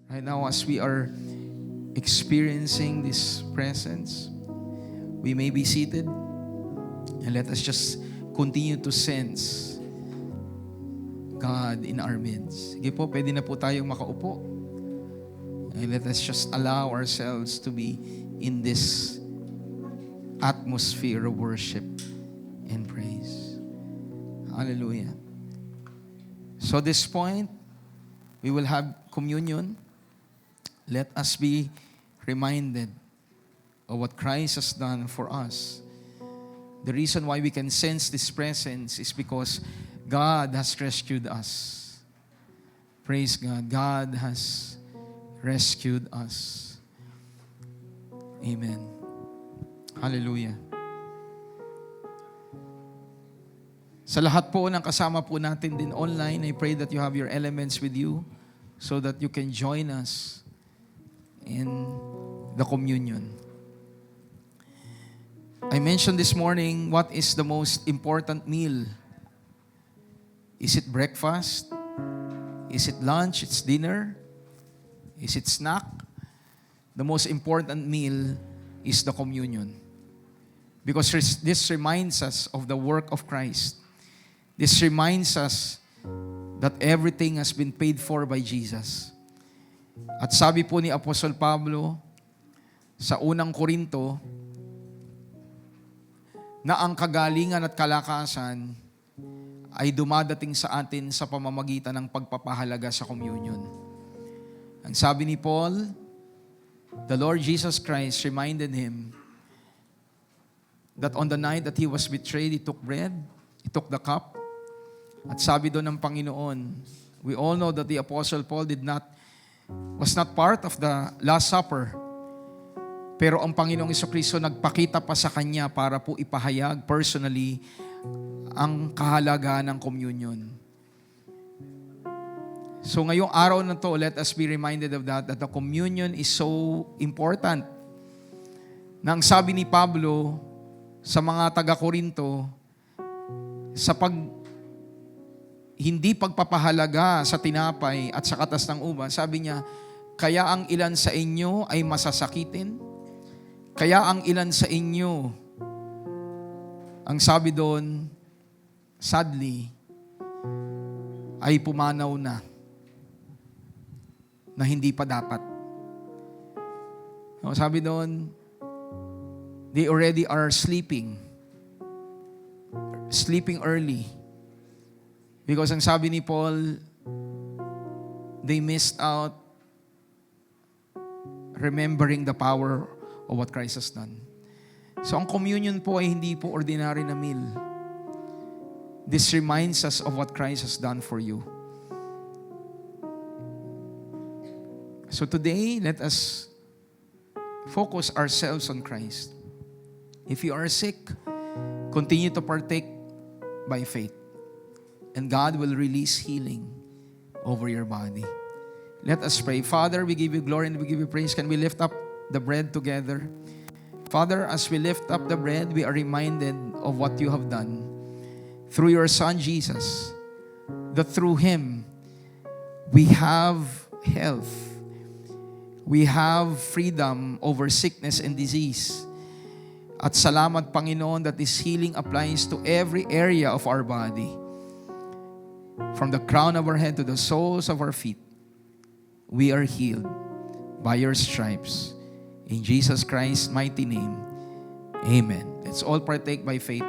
Right now, as we are experiencing this presence, we may be seated and let us just continue to sense God in our midst. Sige po, pwede na po tayong makaupo. And let us just allow ourselves to be in this atmosphere of worship and praise. Hallelujah. So this point, we will have communion. Let us be reminded of what Christ has done for us. The reason why we can sense this presence is because God has rescued us. Praise God. God has rescued us. Amen. Hallelujah. Sa lahat po ng kasama po natin din online, I pray that you have your elements with you so that you can join us in the communion. I mentioned this morning, what is the most important meal? Is it breakfast? Is it lunch? It's dinner? Is it snack? The most important meal is the communion. Because this reminds us of the work of Christ. This reminds us that everything has been paid for by Jesus. At sabi po ni Apostol Pablo sa unang Korinto, na ang kagalingan at kalakasan ay dumadating sa atin sa pamamagitan ng pagpapahalaga sa communion. Ang sabi ni Paul, the Lord Jesus Christ reminded him that on the night that he was betrayed, he took bread, he took the cup, at sabi doon ng Panginoon, we all know that the Apostle Paul was not part of the Last Supper. Pero ang Panginoong Jesucristo nagpakita pa sa kanya para po ipahayag personally ang kahalagahan ng communion. So ngayong araw na to, let us be reminded of that the communion is so important. Nang sabi ni Pablo sa mga taga-Korinto, sa hindi pagpapahalaga sa tinapay at sa katas ng uva, sabi niya, kaya ang ilan sa inyo ay masasakitin, kaya ang ilan sa inyo, ang sabi doon, sadly, ay pumanaw na hindi pa dapat. Sabi doon, they already are sleeping early. Because ang sabi ni Paul, they missed out remembering the power of what Christ has done. So ang communion po ay hindi po ordinary na meal. This reminds us of what Christ has done for you. So today, let us focus ourselves on Christ. If you are sick, continue to partake by faith. And God will release healing over your body. Let us pray. Father, we give you glory and we give you praise. Can we lift up the bread together? Father, as we lift up the bread, we are reminded of what you have done through your Son, Jesus. That through Him, we have health. We have freedom over sickness and disease. At salamat, Panginoon, that this healing applies to every area of our body. From the crown of our head to the soles of our feet, we are healed by your stripes. In Jesus Christ's mighty name, amen. Let's all partake by faith.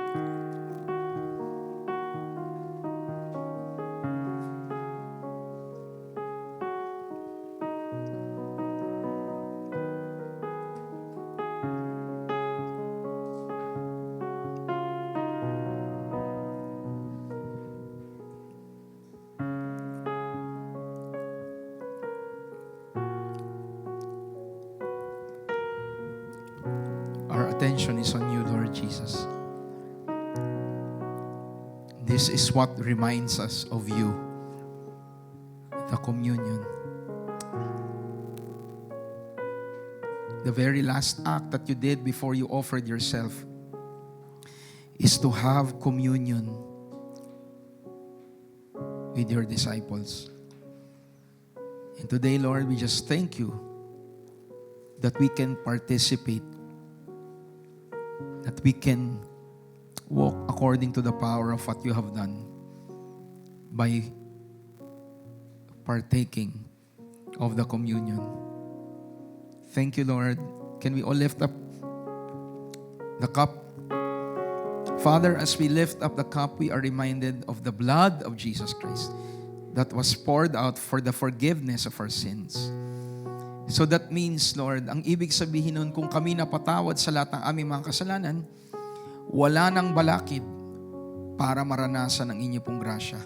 Attention is on you, Lord Jesus. This is what reminds us of you, the communion. The very last act that you did before you offered yourself is to have communion with your disciples. And today, Lord, we just thank you that we can participate, that we can walk according to the power of what you have done by partaking of the communion. Thank you, Lord. Can we all lift up the cup? Father, as we lift up the cup, we are reminded of the blood of Jesus Christ that was poured out for the forgiveness of our sins. So that means, Lord, ang ibig sabihin nun, kung kami napatawad sa lahat ng aming mga kasalanan, wala nang balakid para maranasan ang inyo pong grasya.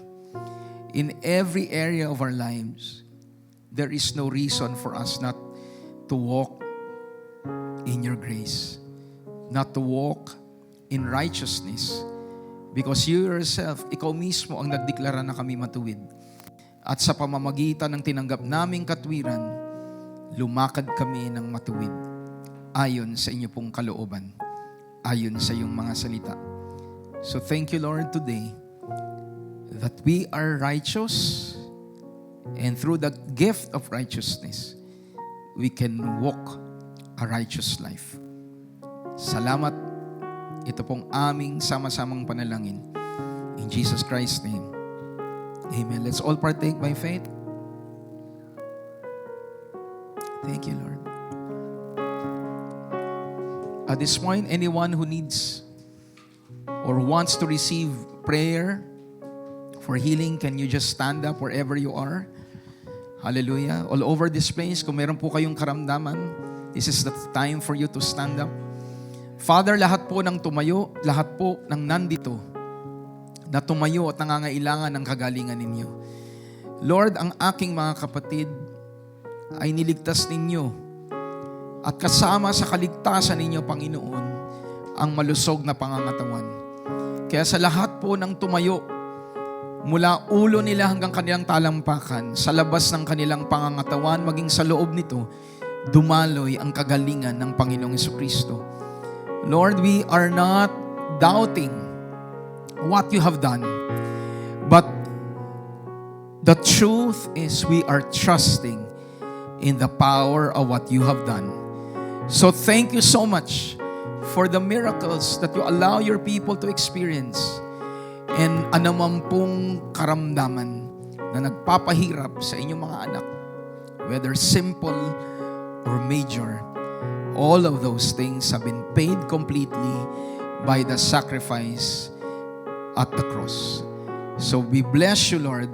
In every area of our lives, there is no reason for us not to walk in your grace, not to walk in righteousness, because you yourself, ikaw mismo ang nagdeklara na kami matuwid. At sa pamamagitan ng tinanggap naming katwiran, lumakad kami ng matuwid ayon sa inyo pong kalooban, ayon sa iyong mga salita. So thank you, Lord, today that we are righteous, and through the gift of righteousness, we can walk a righteous life. Salamat. Ito pong aming sama-samang panalangin. In Jesus Christ's name. Amen. Let's all partake by faith. Thank you, Lord. At this point, anyone who needs or wants to receive prayer for healing, can you just stand up wherever you are? Hallelujah. All over this place, kung meron po kayong karamdaman, this is the time for you to stand up. Father, lahat po ng tumayo, lahat po ng nandito na tumayo at nangangailangan ng kagalingan ninyo. Lord, ang aking mga kapatid ay niligtas ninyo at kasama sa kaligtasan ninyo, Panginoon, ang malusog na pangangatawan. Kaya sa lahat po ng tumayo, mula ulo nila hanggang kanilang talampakan, sa labas ng kanilang pangangatawan, maging sa loob nito, dumaloy ang kagalingan ng Panginoong Jesucristo. Lord, we are not doubting what you have done, but the truth is we are trusting in the power of what you have done. So thank you so much for the miracles that you allow your people to experience, and anumang pong karamdaman na nagpapahirap sa inyong mga anak, whether simple or major, all of those things have been paid completely by the sacrifice at the cross. So we bless you, Lord,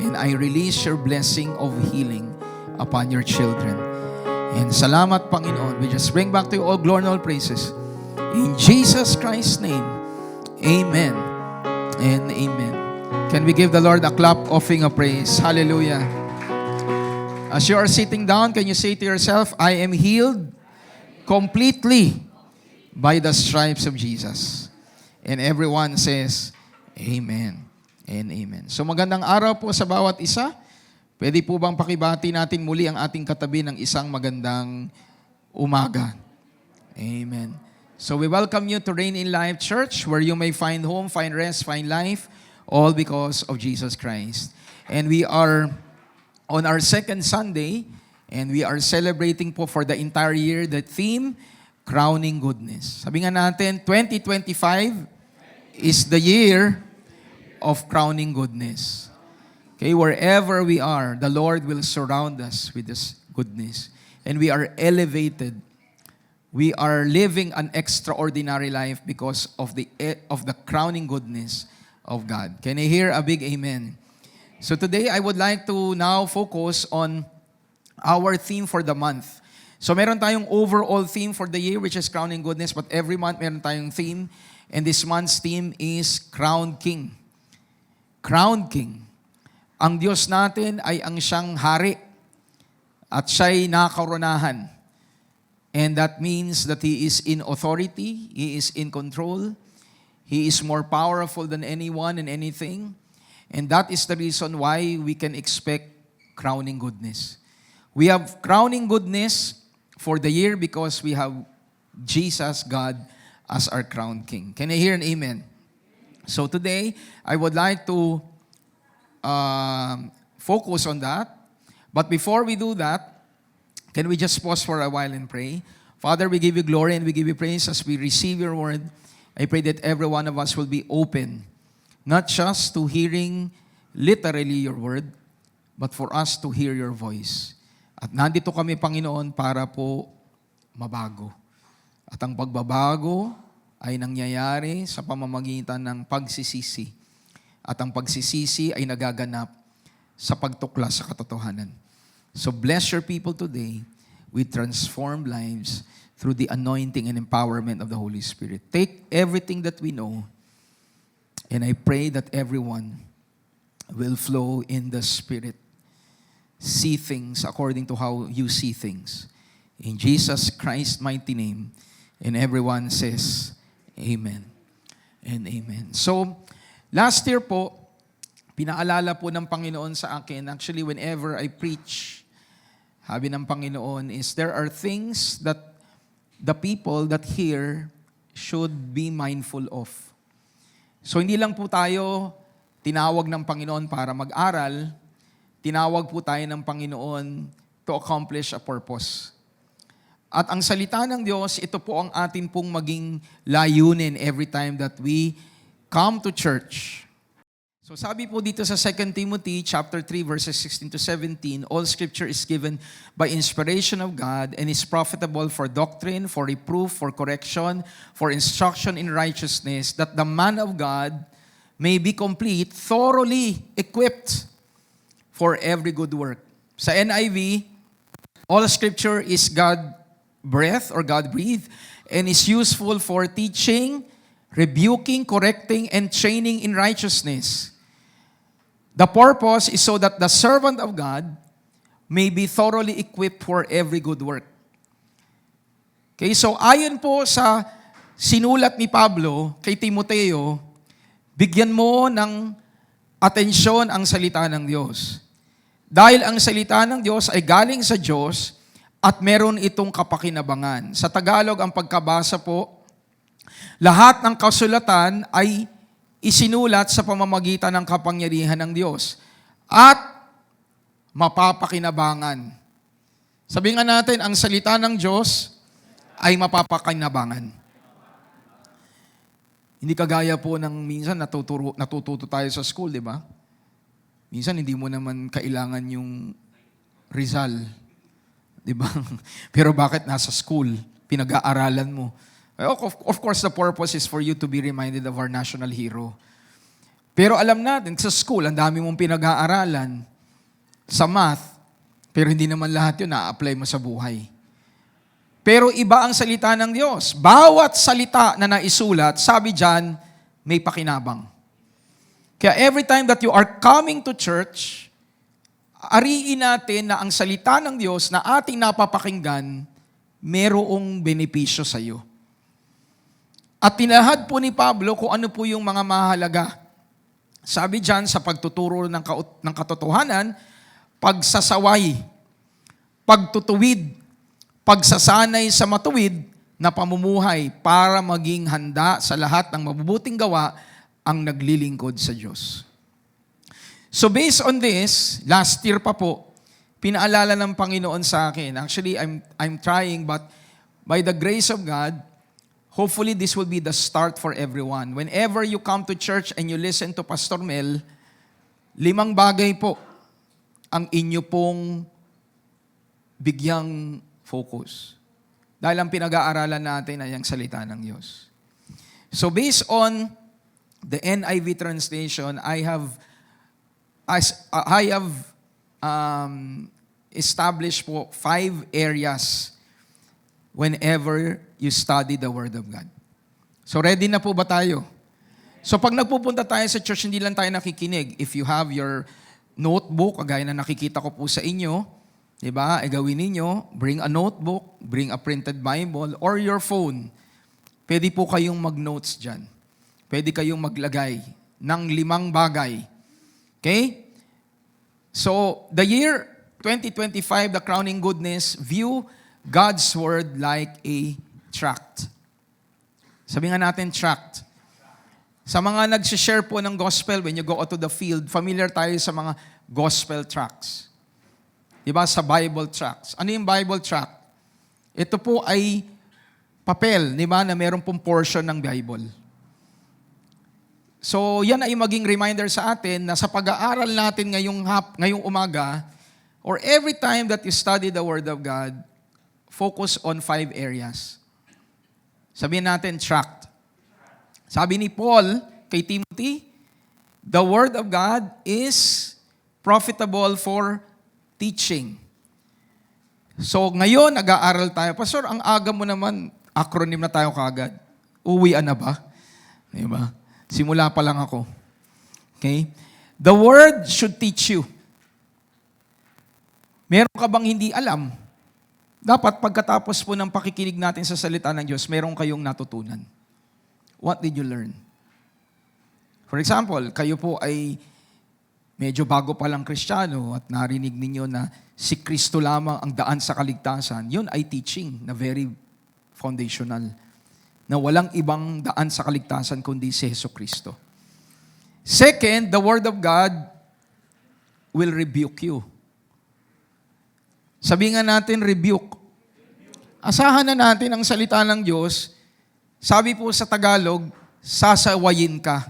and I release your blessing of healing upon your children. And salamat, Panginoon. We just bring back to you all glory and all praises. In Jesus Christ's name, amen and amen. Can we give the Lord a clap offering of praise? Hallelujah. As you are sitting down, can you say to yourself, I am healed completely by the stripes of Jesus. And everyone says, amen and amen. So magandang araw po sa bawat isa. Pwede po bang pakibati natin muli ang ating katabi ng isang magandang umaga? Amen. So we welcome you to Reign in Life Church, where you may find home, find rest, find life, all because of Jesus Christ. And we are on our second Sunday, and we are celebrating po for the entire year the theme, Crowning Goodness. Sabi nga natin, 2025 is the year of crowning goodness. Okay, wherever we are, the Lord will surround us with this goodness. And we are elevated. We are living an extraordinary life because of the crowning goodness of God. Can I hear a big amen? So today, I would like to now focus on our theme for the month. So meron tayong overall theme for the year, which is crowning goodness, but every month meron tayong theme, and this month's theme is Crowned King. Crowned King. Ang Diyos natin ay ang siyang hari at siya'y nakakoronahan. And that means that He is in authority, He is in control, He is more powerful than anyone and anything, and that is the reason why we can expect crowning goodness. We have crowning goodness for the year because we have Jesus, God, as our crowned King. Can I hear an amen? So today, I would like to focus on that. But before we do that, can we just pause for a while and pray? Father, we give you glory and we give you praise as we receive your word. I pray that every one of us will be open, not just to hearing literally your word, but for us to hear your voice. At nandito kami, Panginoon, para po mabago. At ang pagbabago ay nangyayari sa pamamagitan ng pagsisisi. At ang pagsisisi ay nagaganap sa pagtuklas sa katotohanan. So bless your people today with transformed lives through the anointing and empowerment of the Holy Spirit. Take everything that we know, and I pray that everyone will flow in the Spirit. See things according to how you see things. In Jesus Christ's mighty name. And everyone says, Amen and Amen. So, last year po, pinaalala po ng Panginoon sa akin, actually whenever I preach, sabi ng Panginoon is, there are things that the people that hear should be mindful of. So, hindi lang po tayo tinawag ng Panginoon para mag-aral, tinawag po tayo ng Panginoon to accomplish a purpose. At ang salita ng Diyos, ito po ang atin pong maging layunin every time that we come to church. So sabi po dito sa 2 Timothy chapter 3 verses 16 to 17, all scripture is given by inspiration of God and is profitable for doctrine, for reproof, for correction, for instruction in righteousness, that the man of God may be complete, thoroughly equipped for every good work. Sa NIV, all scripture is God-breathed or God-breathed and is useful for teaching, rebuking, correcting, and training in righteousness. The purpose is so that the servant of God may be thoroughly equipped for every good work. Okay, so ayon po sa sinulat ni Pablo kay Timoteo, bigyan mo ng atensyon ang salita ng Diyos. Dahil ang salita ng Diyos ay galing sa Diyos at meron itong kapakinabangan. Sa Tagalog, ang pagkabasa po, lahat ng kasulatan ay isinulat sa pamamagitan ng kapangyarihan ng Diyos at mapapakinabangan. Sabihin nga natin, ang salita ng Diyos ay mapapakinabangan. Hindi kagaya po ng minsan natututo tayo sa school, di ba? Minsan hindi mo naman kailangan yung Rizal. Di ba? Pero bakit nasa school? Pinag-aaralan mo. Of course, the purpose is for you to be reminded of our national hero. Pero alam natin, sa school, ang dami mong pinag-aaralan sa math, pero hindi naman lahat yun na-apply mo sa buhay. Pero iba ang salita ng Diyos. Bawat salita na naisulat, sabi dyan, may pakinabang. Kaya every time that you are coming to church, ariin natin na ang salita ng Diyos na ating napapakinggan, merong benepisyo sa iyo. At tinahad po ni Pablo kung ano po yung mga mahalaga. Sabi dyan sa pagtuturo ng katotohanan, pagsasaway, pagtutuwid, pagsasanay sa matuwid na pamumuhay para maging handa sa lahat ng mabubuting gawa ang naglilingkod sa Diyos. So based on this, last year pa po, pinaalala ng Panginoon sa akin. Actually, I'm trying, but by the grace of God, hopefully this will be the start for everyone. Whenever you come to church and you listen to Pastor Mel, 5 bagay po ang inyo pong bigyang focus. Dahil ang pinag-aaralan natin ay ang salita ng Diyos. So based on the NIV translation, I have established po 5 areas whenever you study the Word of God. So ready na po ba tayo? So pag nagpupunta tayo sa church, hindi lang tayo nakikinig. If you have your notebook, kagaya na nakikita ko po sa inyo, di ba? Gawin ninyo, bring a notebook, bring a printed Bible, or your phone. Pwede po kayong mag-notes dyan. Pwede kayong maglagay ng 5 bagay. Okay? So, the year 2025, the Crowning Goodness, view God's Word like a tract. Sabihin nga natin, tract. Sa mga nag-share po ng gospel, when you go out to the field, familiar tayo sa mga gospel tracts. di ba, sa Bible tracts. Ano yung Bible tract? Ito po ay papel, di ba, na meron pong portion ng Bible. So, yan ay maging reminder sa atin na sa pag-aaral natin ngayong umaga, or every time that you study the Word of God, focus on 5 areas. Sabihin natin, tract. Sabi ni Paul kay Timothy, the Word of God is profitable for teaching. So ngayon, nag-aaral tayo. Pastor, ang aga mo naman, acronym na tayo kagad. Uwian na ba? Diba? Simula pa lang ako. Okay? The Word should teach you. Meron ka bang hindi alam? Dapat pagkatapos po ng pakikinig natin sa salita ng Diyos, meron kayong natutunan. What did you learn? For example, kayo po ay medyo bago pa lang Kristiyano at narinig ninyo na si Kristo lamang ang daan sa kaligtasan. Yun ay teaching na very foundational. Na walang ibang daan sa kaligtasan kundi si Jesu Kristo. Second, the Word of God will rebuke you. Sabi nga natin, rebuke. Asahan na natin ang salita ng Diyos. Sabi po sa Tagalog, sasawayin ka.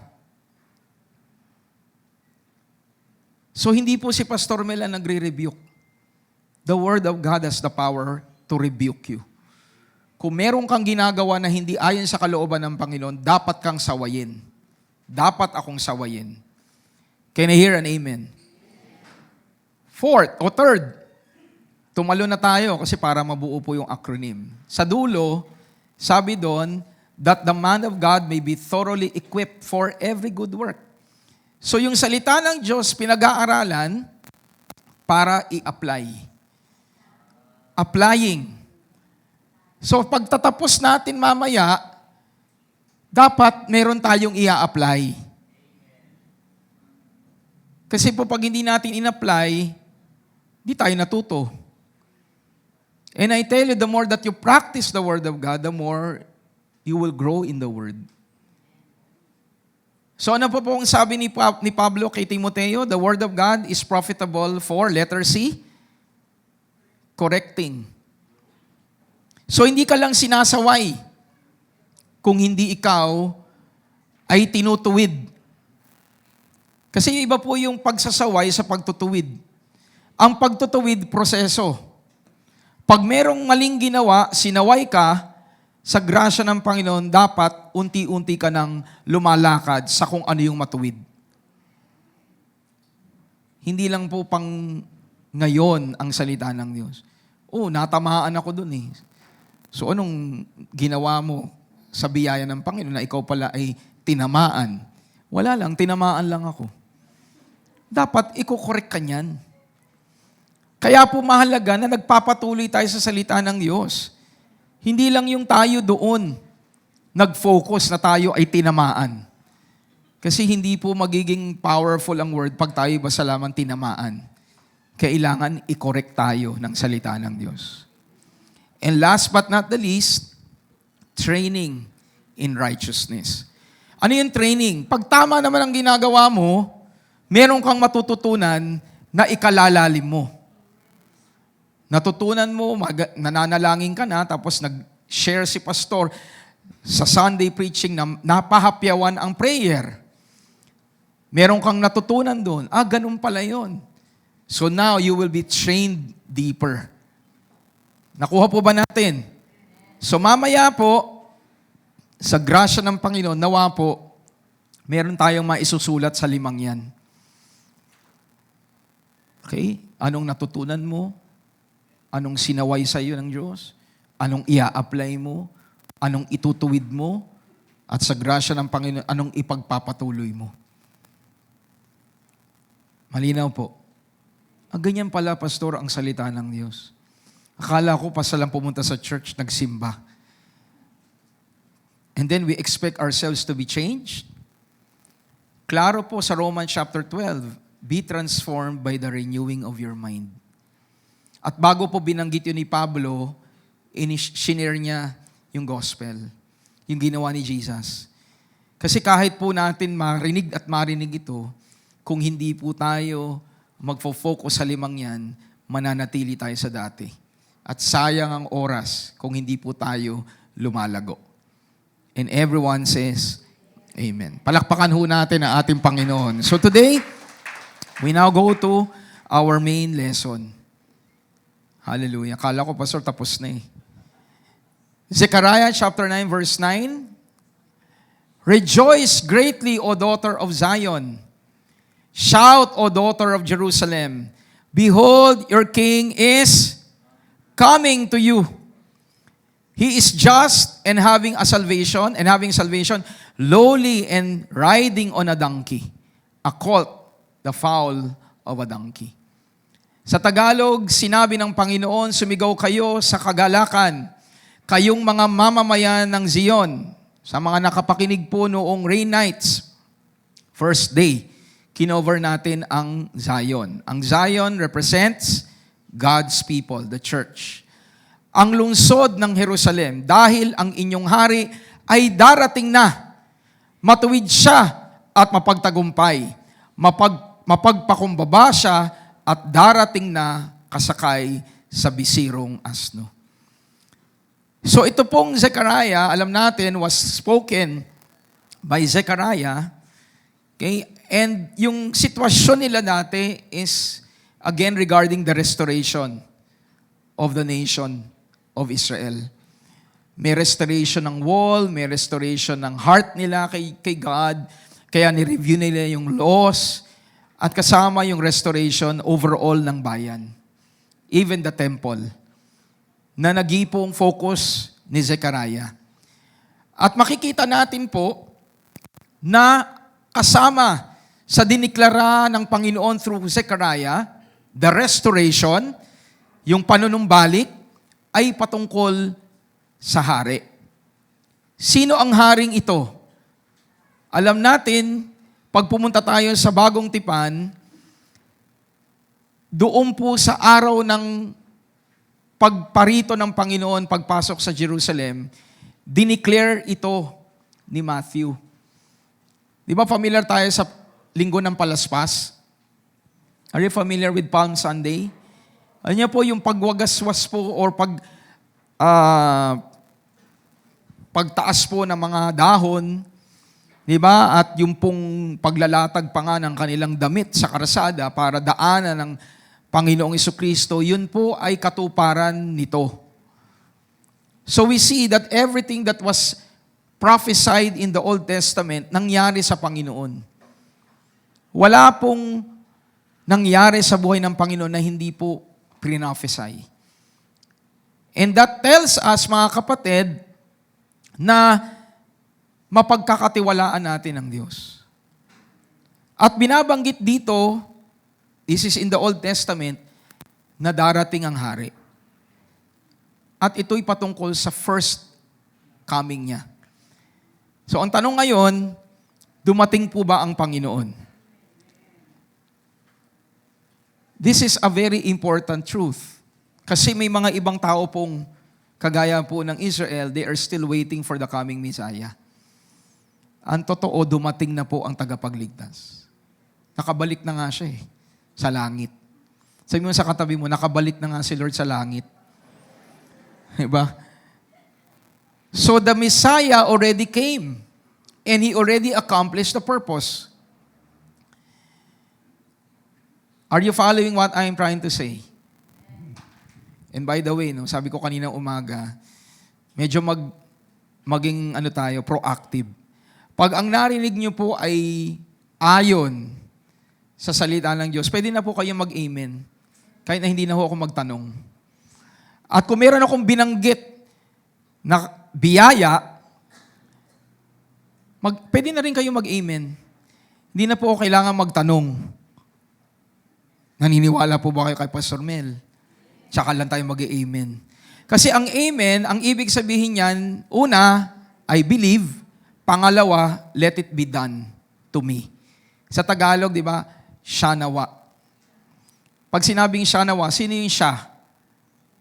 So hindi po si Pastor Mel ang nagre-rebuke. The Word of God has the power to rebuke you. Kung meron kang ginagawa na hindi ayon sa kalooban ng Panginoon, dapat kang sawayin. Dapat akong sawayin. Can I hear an amen? Fourth, o third, tumalo na tayo kasi para mabuo po yung acronym. Sa dulo, sabi doon, that the man of God may be thoroughly equipped for every good work. So yung salita ng Diyos, pinag-aaralan para i-apply. Applying. So pagtatapos natin mamaya, dapat meron tayong i-apply. Kasi po pag hindi natin in-apply, di tayo natuto. And I tell you, the more that you practice the Word of God, the more you will grow in the Word. So ano po ang sabi ni Pablo kay Timoteo? The Word of God is profitable for, letter C, correcting. So hindi ka lang sinasaway kung hindi ikaw ay tinutuwid. Kasi iba po yung pagsasaway sa pagtutuwid. Ang pagtutuwid, proseso. Pag merong maling ginawa, sinaway ka, sa grasya ng Panginoon, dapat unti-unti ka nang lumalakad sa kung ano yung matuwid. Hindi lang po pang ngayon ang salita ng Diyos. Natamaan ako dun eh. So anong ginawa mo sa biyaya ng Panginoon na ikaw pala ay tinamaan? Wala lang, tinamaan lang ako. Dapat iko-correct ka niyan. Kaya po mahalaga na nagpapatuloy tayo sa salita ng Diyos. Hindi lang yung tayo doon nag-focus na tayo ay tinamaan. Kasi hindi po magiging powerful ang word pag tayo basta lamang tinamaan. Kailangan i-correct tayo ng salita ng Diyos. And last but not the least, training in righteousness. Ano yung training? Pag tama naman ang ginagawa mo, meron kang matututunan na ikalalalim mo. Natutunan mo, nananalangin ka na, tapos nag-share si pastor sa Sunday preaching na napahapyawan ang prayer. Meron kang natutunan doon. Ganun pala yun. So now, you will be trained deeper. Nakuha po ba natin? So mamaya po, sa grasya ng Panginoon, nawa po, meron tayong maisusulat sa 5 yan. Okay? Anong natutunan mo? Anong sinaway sa iyo ng Diyos? Anong ia-apply mo? Anong itutuwid mo? At sa grasya ng Panginoon, anong ipagpapatuloy mo? Malinaw po. Ganyan pala, pastor, ang salita ng Diyos. Akala ko pa lang pumunta sa church, nagsimba. And then we expect ourselves to be changed. Klaro po sa Romans chapter 12, be transformed by the renewing of your mind. At bago po binanggit yun ni Pablo, sinare niya yung gospel, yung ginawa ni Jesus. Kasi kahit po natin marinig ito, kung hindi po tayo magfo-focus sa 5 yan, mananatili tayo sa dati. At sayang ang oras kung hindi po tayo lumalago. And everyone says, Amen. Palakpakan ho natin ang ating Panginoon. So today, we now go to our main lesson. Hallelujah. Kala ko, Pastor, tapos na eh. Zechariah chapter 9, verse 9. Rejoice greatly, O daughter of Zion. Shout, O daughter of Jerusalem. Behold, your king is coming to you. He is just and having salvation, lowly and riding on a donkey, a colt, the foal of a donkey. Sa Tagalog, sinabi ng Panginoon, sumigaw kayo sa kagalakan, kayong mga mamamayan ng Zion. Sa mga nakapakinig po noong rain nights, first day, kinover natin ang Zion. Ang Zion represents God's people, the church. Ang lungsod ng Jerusalem, dahil ang inyong hari ay darating na. Matuwid siya at mapagtagumpay. Mapagpakumbaba siya at darating na kasakay sa bisirong asno. So ito pong Zechariah, alam natin, was spoken by Zechariah. Okay? And yung sitwasyon nila dati is, again, regarding the restoration of the nation of Israel. May restoration ng wall, may restoration ng heart nila kay God, kaya ni-review nila yung laws, at kasama yung restoration overall ng bayan. Even the temple, na nagipong focus ni Zechariah. At makikita natin po na kasama sa diniklara ng Panginoon through Zechariah, the restoration, yung panunumbalik, ay patungkol sa hari. Sino ang haring ito? Alam natin, pag pumunta tayo sa Bagong Tipan, doon po sa araw ng pagparito ng Panginoon, pagpasok sa Jerusalem, dineclare ito ni Matthew. Di ba familiar tayo sa Linggo ng Palaspas? Are you familiar with Palm Sunday? Ano niya po yung pagwagaswas po or pagtaas po ng mga dahon, di ba? At yung pong paglalatag pa nga ng kanilang damit sa karsada para daanan ng Panginoong Jesucristo, yun po ay katuparan nito. So we see that everything that was prophesied in the Old Testament nangyari sa Panginoon. Wala pong nangyari sa buhay ng Panginoon na hindi po pre-prophesy. And that tells us, mga kapatid, na mapagkakatiwalaan natin ang Diyos. At binabanggit dito, this is in the Old Testament, na darating ang hari. At ito'y patungkol sa first coming niya. So ang tanong ngayon, dumating po ba ang Panginoon? This is a very important truth. Kasi may mga ibang tao pong kagaya po ng Israel, they are still waiting for the coming Messiah. Ang totoo, dumating na po ang tagapagligtas. Nakabalik na nga siya sa langit. Sabi mo sa katabi mo, nakabalik na nga si Lord sa langit. Diba? So the Messiah already came and He already accomplished the purpose. Are you following what I'm trying to say? And by the way, sabi ko kanina umaga, medyo maging proactive. Pag ang narinig niyo po ay ayon sa salita ng Diyos, pwede na po kayo mag-amen. Kahit na hindi na ho ako magtanong. At kung meron akong binanggit na biyaya, pwede na rin kayo mag-amen. Hindi na po ako kailangan magtanong. Naniniwala po ba kayo kay Pastor Mel? Tsaka lang tayo mag-amen. Kasi ang amen, ang ibig sabihin niyan, una, I believe. Pangalawa, let it be done to me. Sa Tagalog, di ba, siya nawa. Pag sinabing siya nawa, sino yung siya?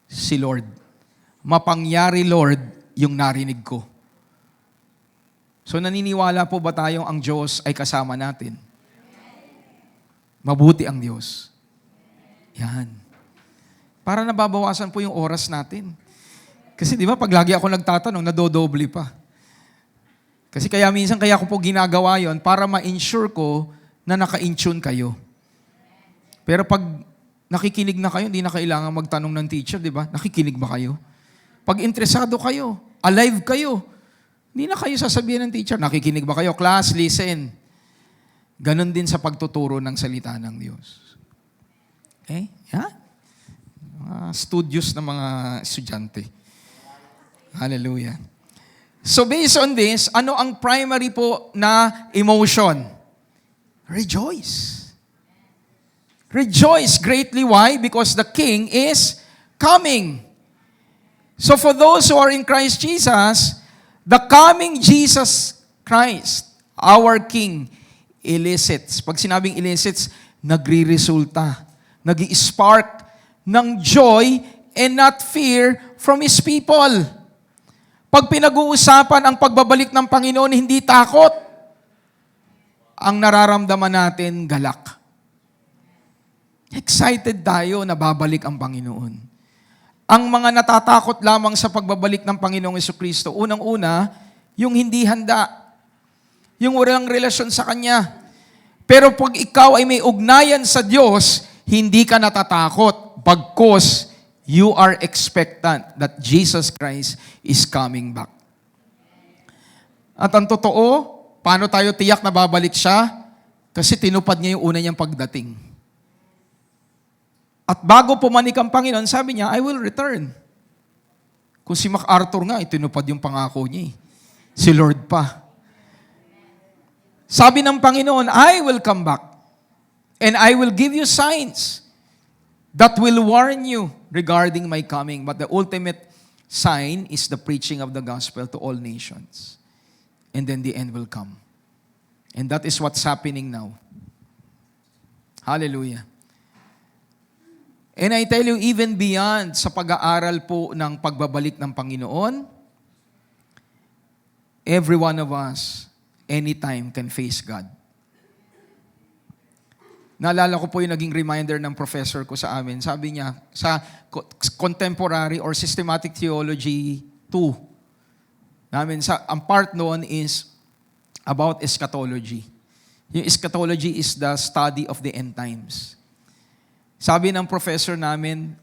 Si Lord. Mapangyari, Lord, yung narinig ko. So naniniwala po ba tayong ang Diyos ay kasama natin? Mabuti ang Diyos. Yan. Para nababawasan po yung oras natin. Kasi di ba, pag lagi ako nagtatanong, nadodoble pa. Kasi kaya minsan kaya ko po ginagawa yon para ma-ensure ko na naka-in-tune kayo. Pero pag nakikinig na kayo, hindi na kailangan magtanong ng teacher, di ba? Nakikinig ba kayo? Pag interesado kayo, alive kayo, hindi na kayo sasabihin ng teacher, nakikinig ba kayo? Class, listen. Ganon din sa pagtuturo ng salita ng Diyos. Okay? Yeah? Studious na mga estudyante. Hallelujah. So based on this, ano ang primary po na emotion? Rejoice. Rejoice greatly. Why? Because the King is coming. So for those who are in Christ Jesus, the coming Jesus Christ, our King, elicits. Pag sinabing elicits, nagre-resulta, nag-i-spark ng joy and not fear from His people. Pag pinag-uusapan ang pagbabalik ng Panginoon, hindi takot. Ang nararamdaman natin, galak. Excited tayo na babalik ang Panginoon. Ang mga natatakot lamang sa pagbabalik ng Panginoong Jesucristo, unang-una, yung hindi handa. Yung walang relasyon sa Kanya. Pero pag ikaw ay may ugnayan sa Diyos, hindi ka natatakot. Bagkus, you are expectant that Jesus Christ is coming back. At ang totoo, paano tayo tiyak na babalik siya? Kasi tinupad niya yung una niyang pagdating. At bago pumanik ang Panginoon, sabi niya, I will return. Kung si MacArthur nga, itinupad yung pangako niya. Si Lord pa. Sabi ng Panginoon, I will come back. And I will give you signs that will warn you regarding my coming. But the ultimate sign is the preaching of the gospel to all nations. And then the end will come. And that is what's happening now. Hallelujah. And I tell you, even beyond sa pag-aaral po ng pagbabalik ng Panginoon, every one of us, anytime can face God. Naalala ko po yung naging reminder ng professor ko sa amin. Sabi niya, sa Contemporary or Systematic Theology 2, ang part noon is about eschatology. Yung eschatology is the study of the end times. Sabi ng professor namin,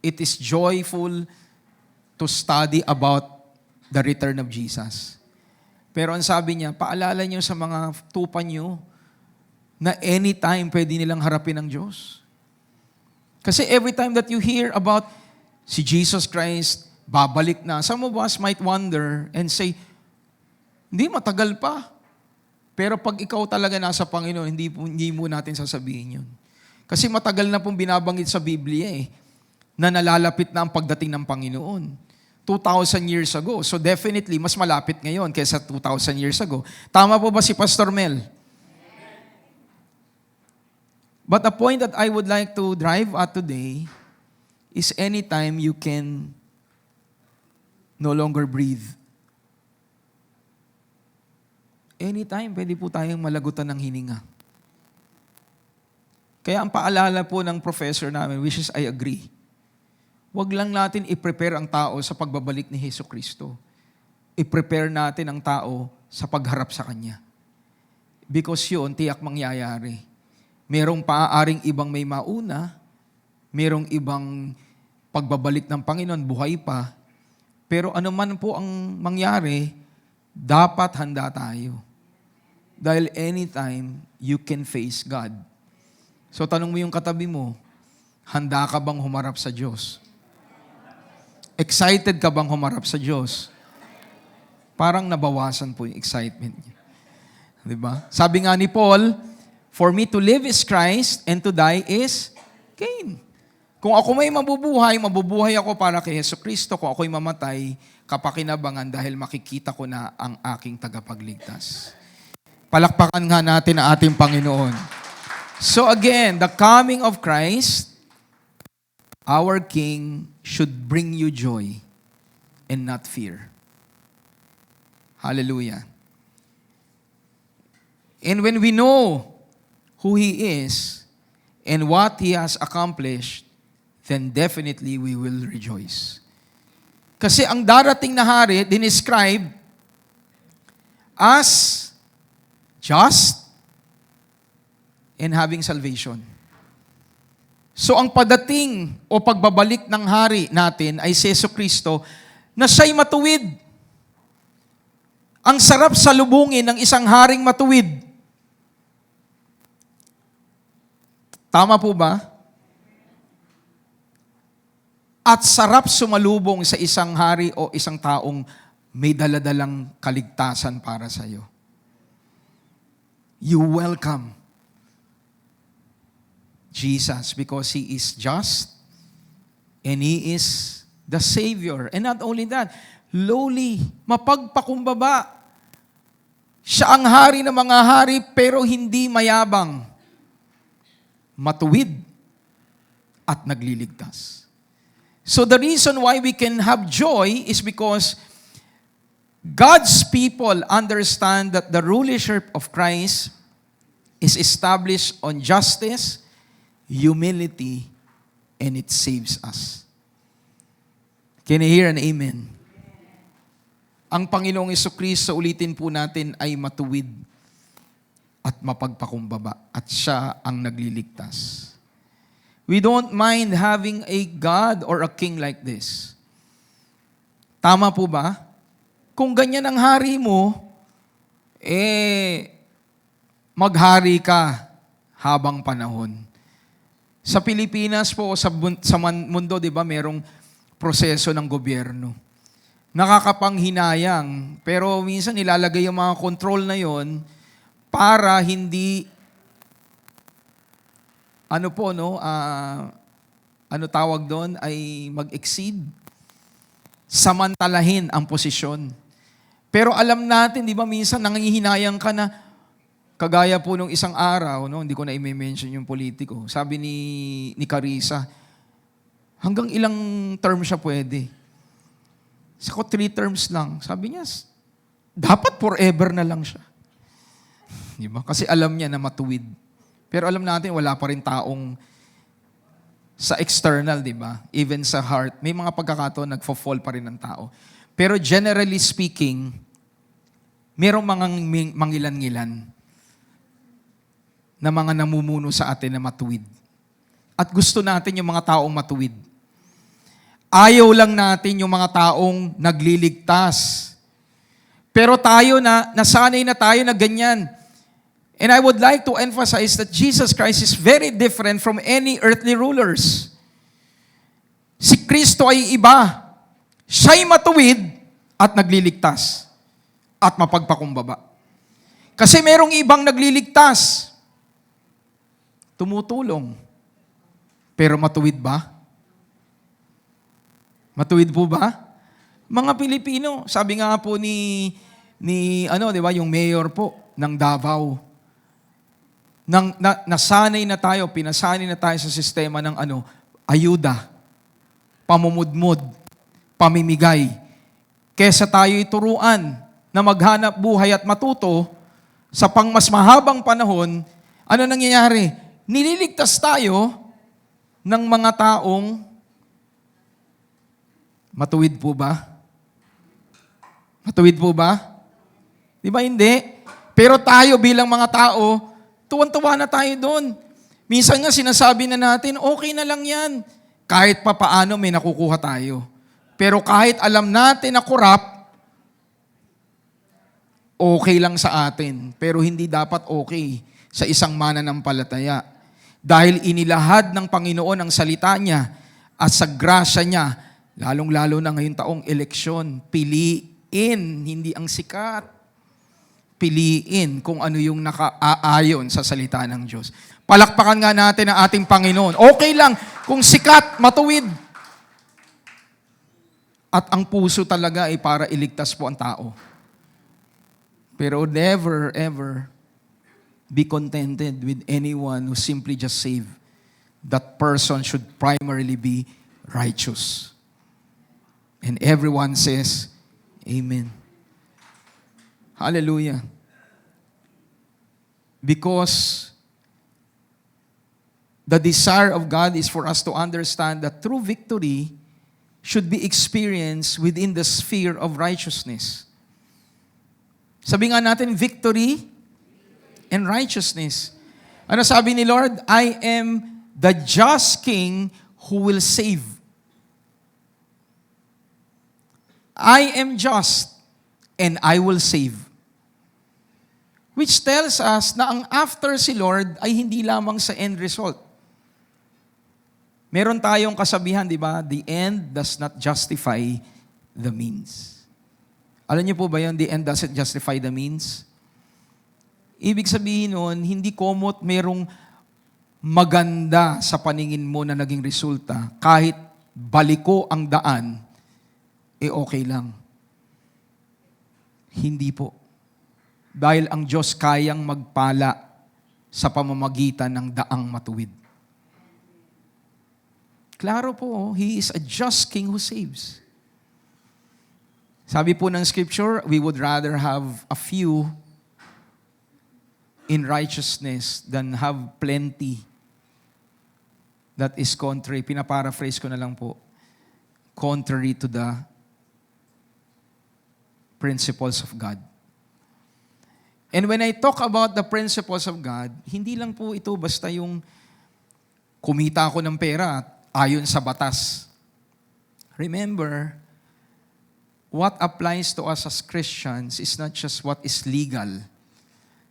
it is joyful to study about the return of Jesus. Pero ang sabi niya, paalala niyo sa mga tupa niyo na anytime pwede nilang harapin ang Diyos. Kasi every time that you hear about si Jesus Christ, babalik na, some of us might wonder and say, hindi, matagal pa. Pero pag ikaw talaga nasa Panginoon, hindi mo natin sasabihin yun. Kasi matagal na pong binabanggit sa Biblia na nalalapit na ang pagdating ng Panginoon. 2,000 years ago. So definitely, mas malapit ngayon kaysa 2,000 years ago. Tama po ba si Pastor Mel? But the point that I would like to drive at today is anytime you can no longer breathe. Anytime, pwede po tayong malagutan ng hininga. Kaya ang paalala po ng professor namin, which is I agree, wag lang natin i-prepare ang tao sa pagbabalik ni Jesucristo. I-prepare natin ang tao sa pagharap sa Kanya. Because yun, tiyak mangyayari. Merong paaaring ibang may mauna, merong ibang pagbabalik ng Panginoon, buhay pa. Pero ano man po ang mangyari, dapat handa tayo. Dahil anytime, you can face God. So tanong mo yung katabi mo, handa ka bang humarap sa Diyos? Excited ka bang humarap sa Diyos? Parang nabawasan po yung excitement niya. Diba? Sabi nga ni Paul, for me to live is Christ and to die is gain. Kung ako may mabubuhay ako para kay Jesucristo. Kung ako'y mamatay, kapakinabangan dahil makikita ko na ang aking tagapagligtas. Palakpakan nga natin ang ating Panginoon. So again, the coming of Christ, our King, should bring you joy and not fear. Hallelujah. And when we know who He is and what He has accomplished, then definitely we will rejoice. Kasi ang darating na hari, dinescribe as just and having salvation. So ang padating o pagbabalik ng hari natin ay si Jesucristo na siya'y matuwid. Ang sarap salubungin ng isang haring matuwid. Tama po ba? At sarap sumalubong sa isang hari o isang taong may daladalang kaligtasan para sa iyo. You welcome Jesus because He is just and He is the Savior. And not only that, lowly, mapagpakumbaba. Siya ang hari ng mga hari pero hindi mayabang. Matuwid at nagliligtas. So the reason why we can have joy is because God's people understand that the rulership of Christ is established on justice, humility, and it saves us. Can you hear an amen? Ang Panginoong Jesucristo, ulitin po natin, ay matuwid at mapagpakumbaba. At siya ang nagliligtas. We don't mind having a God or a king like this. Tama po ba? Kung ganyan ang hari mo, maghari ka habang panahon. Sa Pilipinas po, sa mundo, di ba, merong proseso ng gobyerno. Nakakapanghinayang, pero minsan nilalagay yung mga control na yon para hindi, tawag doon, ay mag-exceed. Samantalahin ang posisyon. Pero alam natin, di ba, minsan nangihinayang ka na, kagaya po nung isang araw, no, hindi ko na i-mention yung politiko. Sabi ni Carissa, hanggang ilang term siya pwede? Sako 3 terms lang. Sabi niya, dapat forever na lang siya. Di ba? Kasi alam niya na matuwid. Pero alam natin, wala pa rin taong sa external, di ba? Even sa heart, may mga pagkakataon, nagfo-fall pa rin ng tao. Pero generally speaking, merong mga mangilan-ngilan na mga namumuno sa atin na matuwid. At gusto natin yung mga taong matuwid. Ayaw lang natin yung mga taong nagliligtas. Pero tayo nasanay na tayo na ganyan. And I would like to emphasize that Jesus Christ is very different from any earthly rulers. Si Kristo ay iba. Siya'y matuwid at nagliligtas at mapagpakumbaba. Kasi merong ibang nagliligtas, tumutulong, pero matuwid ba? Matuwid po ba? Mga Pilipino, sabi nga po di ba, yung mayor po ng Davao, nasanay na tayo, pinasanay na tayo sa sistema ng ayuda, pamumudmud, pamimigay. Kesa tayo ituruan na maghanap buhay at matuto sa mas mahabang panahon, ano nangyayari? Nililigtas tayo ng mga taong matuwid po ba? Matuwid po ba? Di ba hindi? Pero tayo bilang mga tao, tuwan-tuwa na tayo doon. Minsan nga sinasabi na natin, okay na lang yan. Kahit pa paano may nakukuha tayo. Pero kahit alam natin na corrupt, okay lang sa atin. Pero hindi dapat okay sa isang mananampalataya. Dahil inilahad ng Panginoon ang salita niya at sa grasya niya, lalong-lalo na ngayong taong eleksyon, piliin, hindi ang sikat. Piliin kung ano yung nakaayon sa salita ng Diyos. Palakpakan nga natin ang ating Panginoon. Okay lang kung sikat, matuwid. At ang puso talaga ay para iligtas po ang tao. Pero never, ever be contented with anyone who simply just saved. That person should primarily be righteous. And everyone says, Amen. Hallelujah. Because The desire of God is for us to understand that true victory should be experienced within the sphere of righteousness. Sabi nga natin, victory and righteousness. Ano sabi ni Lord? I am the just King who will save. I am just and I will save. Which tells us na ang after si Lord ay hindi lamang sa end result. Meron tayong kasabihan, di ba? The end does not justify the means. Alam niyo po ba yun? The end doesn't justify the means? Ibig sabihin nun, hindi komot merong maganda sa paningin mo na naging resulta. Kahit baliko ang daan, okay lang. Hindi po. Dahil ang Diyos kayang magpala sa pamamagitan ng daang matuwid. Klaro po, He is a just King who saves. Sabi po ng Scripture, we would rather have a few in righteousness than have plenty that is contrary. Pinaparaphrase ko na lang po. Contrary to the principles of God. And when I talk about the principles of God, hindi lang po ito basta yung kumita ako ng pera ayon sa batas. Remember, what applies to us as Christians is not just what is legal.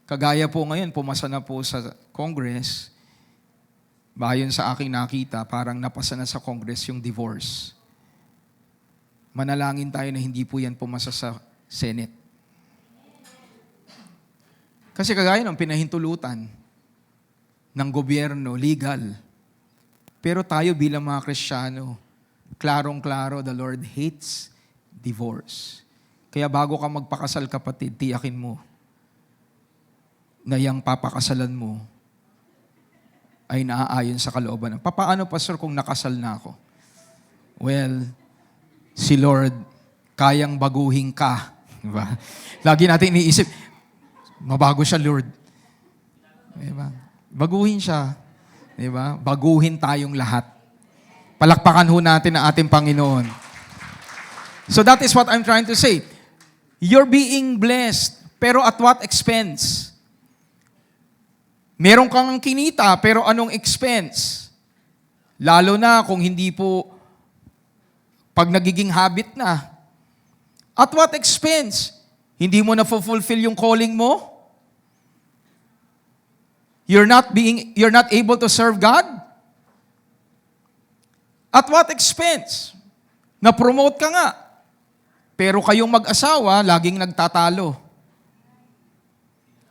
Kagaya po ngayon, pumasa na po sa Congress, bayon sa aking nakita, parang napasa na sa Congress yung divorce. Manalangin tayo na hindi po yan pumasa sa Senate. Kasi kagaya ng pinahintulutan ng gobyerno, legal. Pero tayo bilang mga Kristiyano, klarong-klaro, the Lord hates divorce. Kaya bago ka magpakasal, kapatid, tiyakin mo na yung papakasalan mo ay naaayon sa kalooban. Paano, Pastor, kung nakasal na ako? Well, si Lord, kayang baguhin ka. Diba? Lagi natin iniisip, mabago siya, Lord. Diba? Baguhin siya. Diba? Baguhin tayong lahat. Palakpakan ho natin ang ating Panginoon. So that is what I'm trying to say. You're being blessed, pero at what expense? Meron kang kinita, pero anong expense? Lalo na kung hindi po pag nagiging habit na. At what expense? Hindi mo na fulfill yung calling mo? You're not able to serve God? At what expense? Na-promote ka nga. Pero kayong mag-asawa, laging nagtatalo.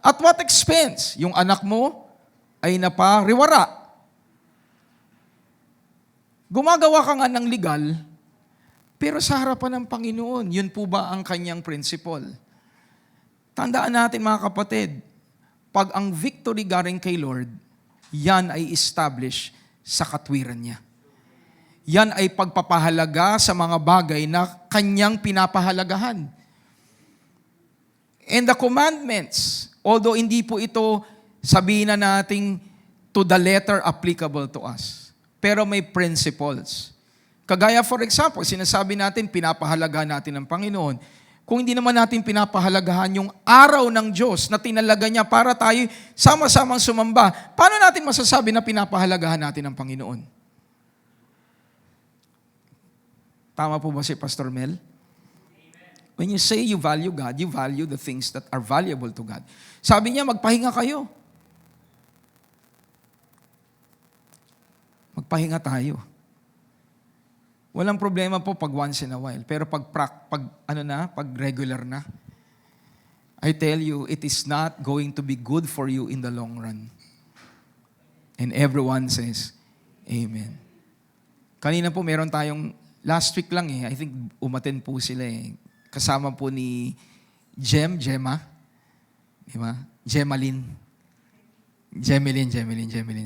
At what expense? Yung anak mo ay napariwara. Gumagawa ka nga ng legal, pero sa harapan ng Panginoon, yun po ba ang kanyang principle? Tandaan natin mga kapatid, pag ang victory galing kay Lord, yan ay establish sa katwiran niya. Yan ay pagpapahalaga sa mga bagay na kanyang pinapahalagahan. And the commandments, although hindi po ito sabihin na nating to the letter applicable to us, pero may principles. Kagaya for example, sinasabi natin, pinapahalagahan natin ng Panginoon. Kung hindi naman natin pinapahalagahan yung araw ng Diyos na tinalaga niya para tayo sama-samang sumamba, paano natin masasabi na pinapahalagahan natin ang Panginoon? Tama po ba si Pastor Mel? When you say you value God, you value the things that are valuable to God. Sabi niya, magpahinga kayo. Magpahinga tayo. Walang problema po pag once in a while. Pero pag regular na, I tell you, it is not going to be good for you in the long run. And everyone says, Amen. Kanina po meron tayong, last week lang I think umaten po sila Kasama po ni Gemma. Diba? Gemalyn,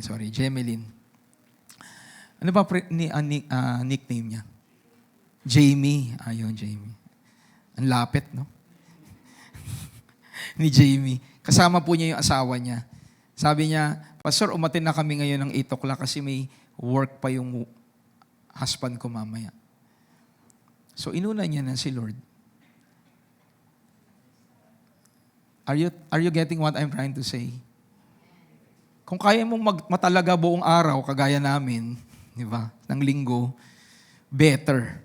sorry. Gemalyn. Ano ba nickname niya? Jamie. Ayun, Jamie. Ang lapit, no? Ni Jamie. Kasama po niya yung asawa niya Sabi niya, Pastor, umatin na kami ngayon ng 8 o'clock kasi may work pa yung husband ko mamaya. So inuna niya na si Lord. Are you getting what I'm trying to say? Kung kaya mong matalaga buong araw, kagaya namin, di ba, ng linggo, better.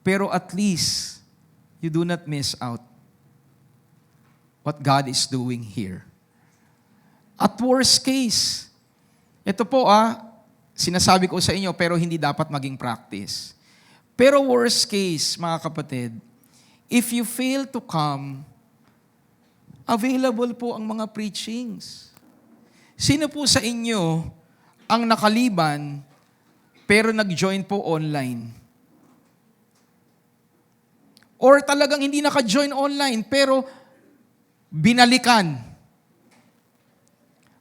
Pero at least, you do not miss out what God is doing here. At worst case, ito po sinasabi ko sa inyo, pero hindi dapat maging practice. Pero worst case, mga kapatid, if you fail to come, available po ang mga preachings. Sino po sa inyo ang nakaliban pero nag-join po online? Or talagang hindi naka-join online pero binalikan?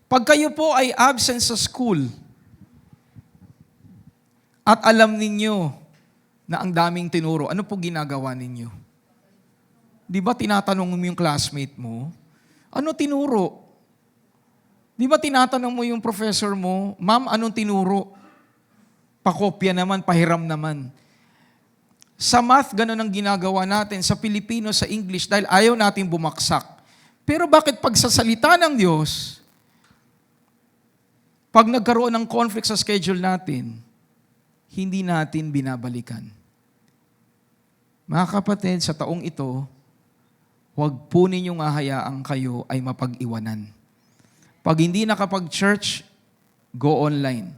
Pag kayo po ay absent sa school at alam ninyo na ang daming tinuro, ano po ginagawa ninyo? Di ba tinatanong mo yung classmate mo, ano tinuro? Di ba tinatanong mo yung professor mo, Ma'am, anong tinuro? Pakopya naman, pahiram naman. Sa math, ganun ang ginagawa natin. Sa Pilipino, sa English, dahil ayaw natin bumaksak. Pero bakit pag sa salita ng Diyos, pag nagkaroon ng conflict sa schedule natin, hindi natin binabalikan? Mga kapatid, sa taong ito, huwag po ninyong hahayaang kayo ay mapag-iwanan. Pag hindi nakapag-church, go online.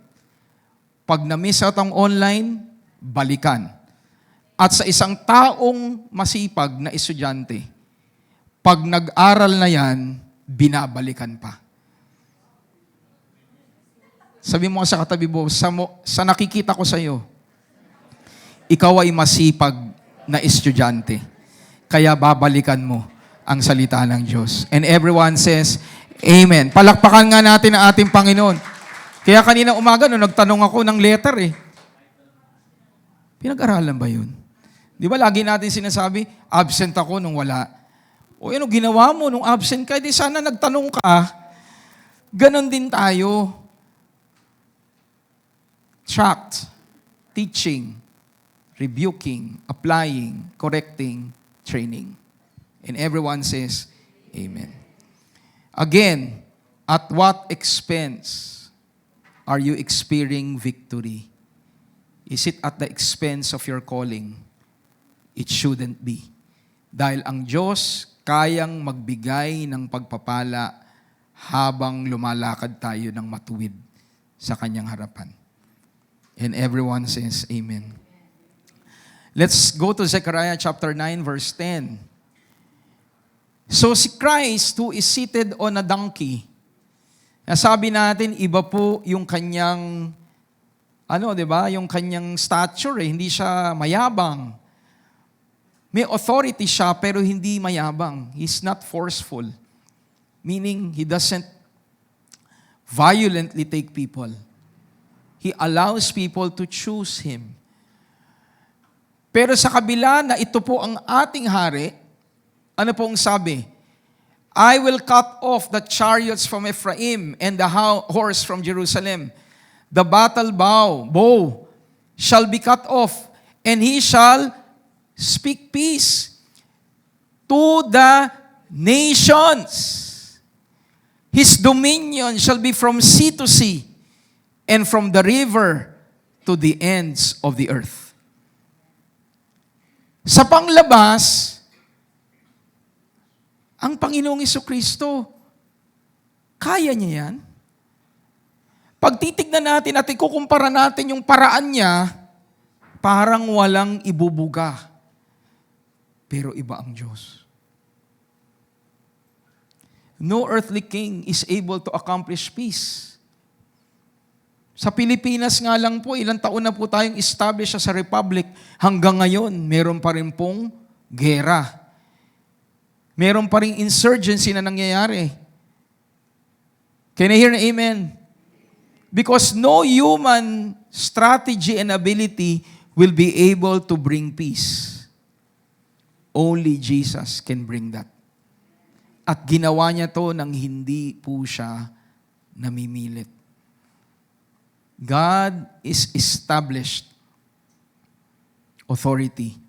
Pag na-miss out ang online, balikan. At sa isang taong masipag na estudyante, pag nag-aral na yan, binabalikan pa. Sabi mo sa katabi mo, sa nakikita ko sa iyo, ikaw ay masipag na estudyante. Kaya babalikan mo ang salita ng Diyos. And everyone says, Amen. Palakpakan nga natin ang ating Panginoon. Kaya kanina umaga, nagtanong ako ng letter Pinag-aralan ba yun? Di ba lagi natin sinasabi, absent ako nung wala. O ano ginawa mo nung absent ka? Di sana nagtanong ka. Ganon din tayo. Tract, teaching, rebuking, applying, correcting, training. And everyone says, Amen. Again, at what expense are you experiencing victory? Is it at the expense of your calling? It shouldn't be. Dahil ang Diyos kayang magbigay ng pagpapala habang lumalakad tayo ng matuwid sa Kanyang harapan. And everyone says, Amen. Let's go to Zechariah chapter 9, verse 10. So si Christ who is seated on a donkey, nasabi natin, iba po yung kanyang, di ba? Yung kanyang stature, hindi siya mayabang. May authority siya, pero hindi mayabang. He's not forceful. Meaning, he doesn't violently take people. He allows people to choose Him. Pero sa kabila na ito po ang ating hari, ano pong sabi? I will cut off the chariots from Ephraim and the horse from Jerusalem. The battle bow shall be cut off, and he shall speak peace to the nations. His dominion shall be from sea to sea, and from the river to the ends of the earth. Sa panglabas, ang Panginoong Jesucristo, kaya niya yan. Pag titignan natin at ikukumpara natin yung paraan niya, parang walang ibubuga. Pero iba ang Diyos. No earthly king is able to accomplish peace. Sa Pilipinas nga lang po, ilang taon na po tayong established sa republic. Hanggang ngayon, meron pa rin pong gera. Meron pa rin insurgency na nangyayari. Can I hear an amen? Because no human strategy and ability will be able to bring peace. Only Jesus can bring that. At ginawa niya to nang hindi po siya namimilit. God is established authority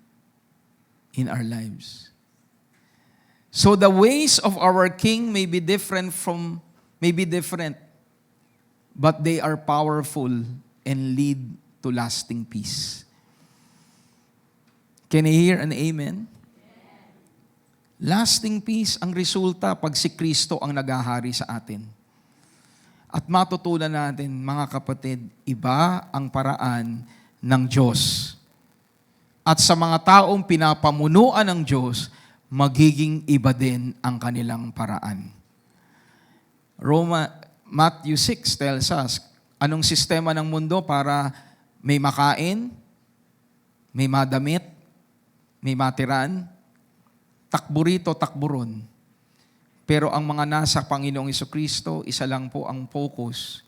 in our lives. So the ways of our King may be different, but they are powerful and lead to lasting peace. Can I hear an amen? Lasting peace ang resulta pag si Kristo ang naghahari sa atin. At matutunan natin, mga kapatid, iba ang paraan ng Diyos. At sa mga taong pinapamunuan ng Diyos, magiging iba din ang kanilang paraan. Matthew 6 tells us, anong sistema ng mundo para may makain, may madamit, may matiran, takburito, takburon. Pero ang mga nasa Panginoong Jesucristo, isa lang po ang focus,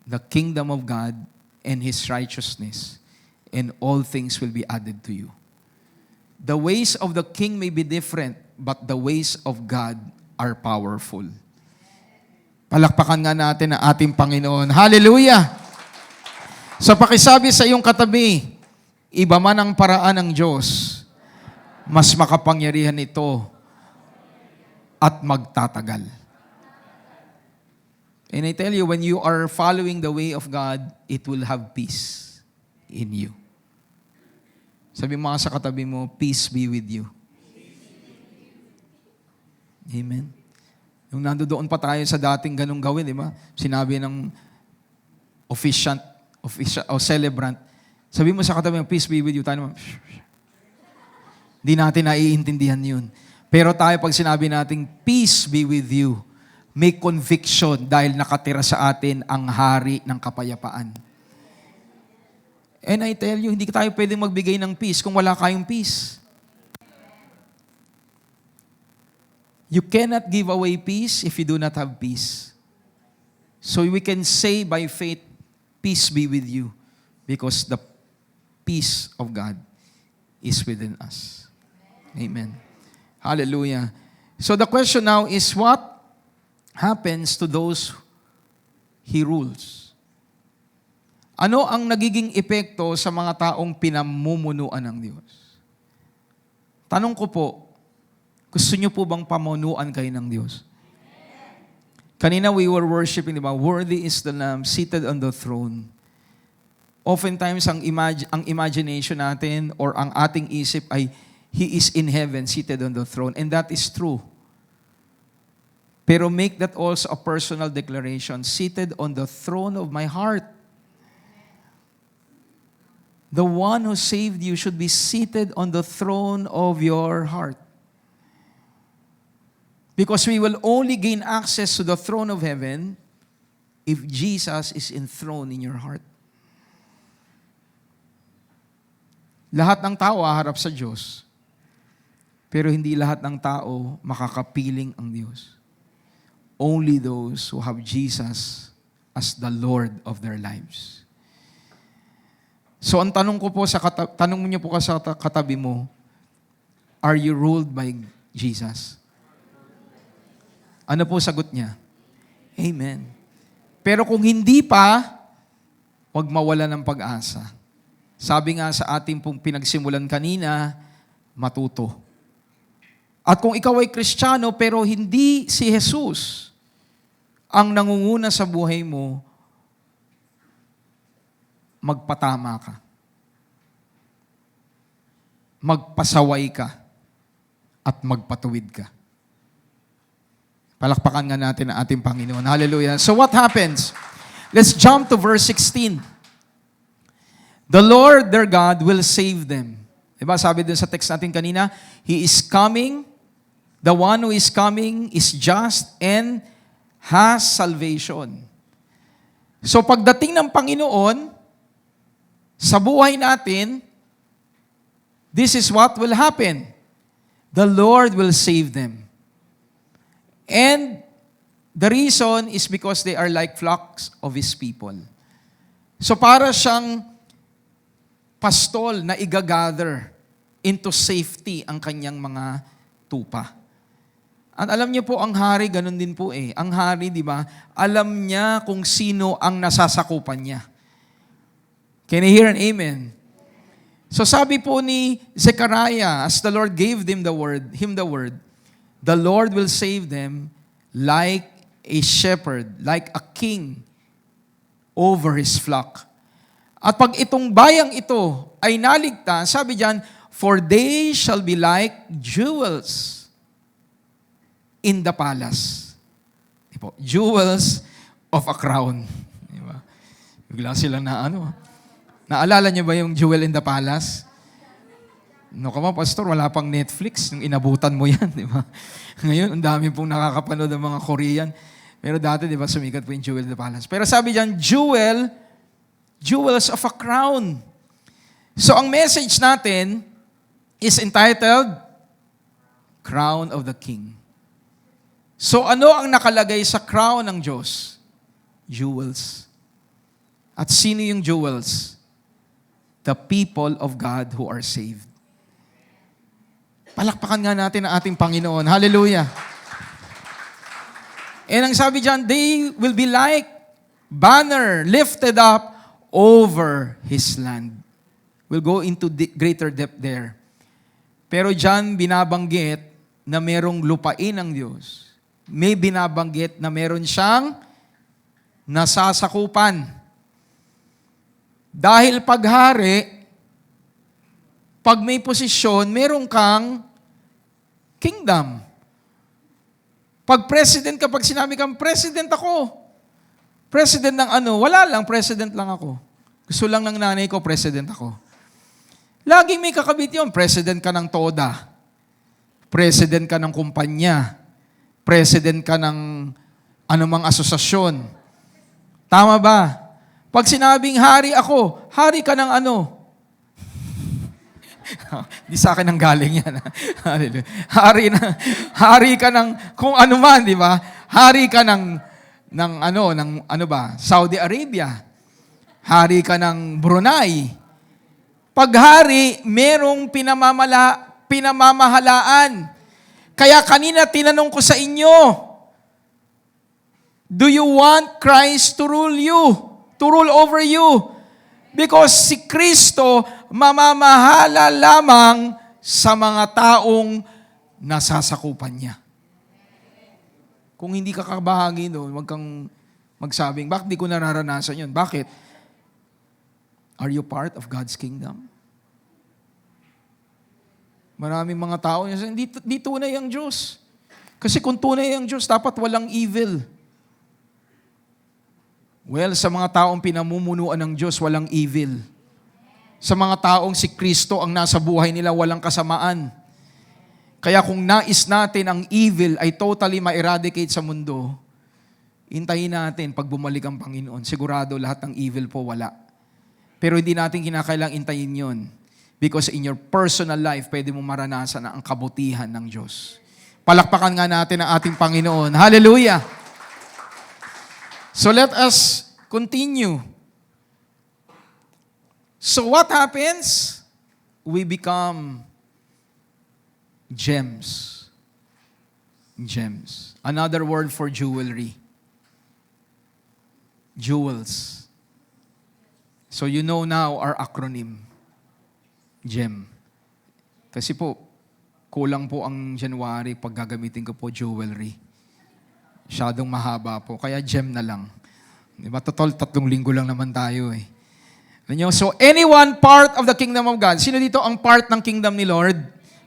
the kingdom of God and His righteousness, and all things will be added to you. The ways of the king may be different, but the ways of God are powerful. Palakpakan nga natin ang ating Panginoon. Hallelujah! Sa pakisabi sa iyong katabi, iba man ang paraan ng Diyos, mas makapangyarihan ito at magtatagal. And I tell you, when you are following the way of God, it will have peace in you. Sabi mo sa katabi mo, peace be with you. Amen. Nung nandoon pa tayo sa dating ganung gawin, di ba? Sinabi ng officiant o celebrant, sabi mo sa katabi mo, peace be with you. Tayo naman, hindi natin naiintindihan yun. Pero tayo pag sinabi natin, peace be with you, may conviction dahil nakatira sa atin ang hari ng kapayapaan. And I tell you, hindi tayo pwedeng magbigay ng peace kung wala kayong peace. You cannot give away peace if you do not have peace. So we can say by faith, peace be with you, because the peace of God is within us. Amen. Hallelujah. So the question now is, what happens to those He rules? Ano ang nagiging epekto sa mga taong pinamumunuan ng Diyos? Tanong ko po, gusto niyo po bang pamunuan kayo ng Diyos? Kanina we were worshiping, di ba? Worthy is the Lamb seated on the throne. Oftentimes, ang imagination natin or ang ating isip ay, He is in heaven, seated on the throne. And that is true. Pero make that also a personal declaration, seated on the throne of my heart. The one who saved you should be seated on the throne of your heart. Because we will only gain access to the throne of heaven if Jesus is enthroned in your heart. Lahat ng tao haharap sa Diyos, pero hindi lahat ng tao makakapiling ang Diyos. Only those who have Jesus as the Lord of their lives. So ang tanong ko po tanong niyo po sa katabi mo, are you ruled by Jesus? Ano po sagot niya? Amen. Pero kung hindi pa, huwag mawala ng pag-asa. Sabi nga sa ating pong pinagsimulan kanina, matuto. At kung ikaw ay Kristiyano pero hindi si Jesus ang nangunguna sa buhay mo, magpatama ka. Magpasaway ka. At magpatuwid ka. Palakpakan nga natin ang ating Panginoon. Hallelujah. So what happens? Let's jump to verse 16. The Lord their God will save them. Diba? Sabi dun sa text natin kanina, He is coming. The one who is coming is just and has salvation. So pagdating ng Panginoon, sa buhay natin, this is what will happen. The Lord will save them. And the reason is because they are like flocks of His people. So para siyang pastol na igagather into safety ang kanyang mga tupa. At alam niyo po, ang hari, ganun din po eh. Ang hari, di ba, alam niya kung sino ang nasasakupan niya. Can you hear an amen? So sabi po ni Zechariah, as the Lord gave him the word, the Lord will save them like a shepherd, like a king over his flock. At pag itong bayang ito ay naligtas, sabi diyan, for they shall be like jewels in the palace. Diba? Jewels of a crown. Diba? Bigla sila na naalala niyo ba yung Jewel in the Palace? No, come on, pastor, wala pang Netflix nung inabutan mo yan, di ba? Ngayon, ang dami pong nakakapanood ng mga Korean. Pero dati, di ba, sumikat po yung Jewel in the Palace. Pero sabi diyan, jewels of a crown. So, ang message natin is entitled, Crown of the King. So, ano ang nakalagay sa crown ng Diyos? Jewels. At sino yung jewels? The people of God who are saved. Palakpakan nga natin ang ating Panginoon. Hallelujah. And ang sabi diyan, they will be like banner lifted up over His land. We'll go into greater depth there. Pero diyan binabanggit na merong lupain ng Diyos. May binabanggit na meron siyang nasasakupan. Dahil paghari, pag may posisyon, meron kang kingdom. Pag president ka, pag sinabi kang, president ako. President ng wala lang, president lang ako. Gusto lang ng nanay ko, president ako. Laging may kakabit yun. President ka ng TODA. President ka ng kumpanya. President ka ng anumang asosasyon. Tama ba? Pag sinabing hari ako, hari ka ng Di sa akin ang galing yan. Hallelujah. Hari ka ng kung ano man, di ba? Hari ka ng Saudi Arabia. Hari ka ng Brunei. Pag hari, merong pinamamahalaan. Kaya kanina tinanong ko sa inyo, do you want Christ to rule you? To rule over you. Because si Kristo mamamahala lamang sa mga taong nasasakupan niya. Kung hindi ka kabahagi doon, huwag kang magsabing, bakit di ko nararanasan yun? Bakit? Are you part of God's kingdom? Maraming mga tao, di tunay ang Diyos. Kasi kung tunay ang Diyos, dapat walang evil. Well, sa mga taong pinamumunuan ng Diyos, walang evil. Sa mga taong si Kristo ang nasa buhay nila, walang kasamaan. Kaya kung nais natin ang evil ay totally ma-eradicate sa mundo, hintayin natin pag bumalik ang Panginoon. Sigurado lahat ng evil po wala. Pero hindi natin kinakailang hintayin yon. Because in your personal life, pwede mo maranasan ang kabutihan ng Diyos. Palakpakan nga natin ang ating Panginoon. Hallelujah! So let us continue. So what happens? We become gems. Gems. Another word for jewelry. Jewels. So you know now our acronym. GEM. Kasi po, kulang po ang January pag gagamitin ko po jewelry. Masyadong mahaba po. Kaya gem na lang. Diba? Total, 3 linggo lang naman tayo eh. So, anyone part of the kingdom of God. Sino dito ang part ng kingdom ni Lord?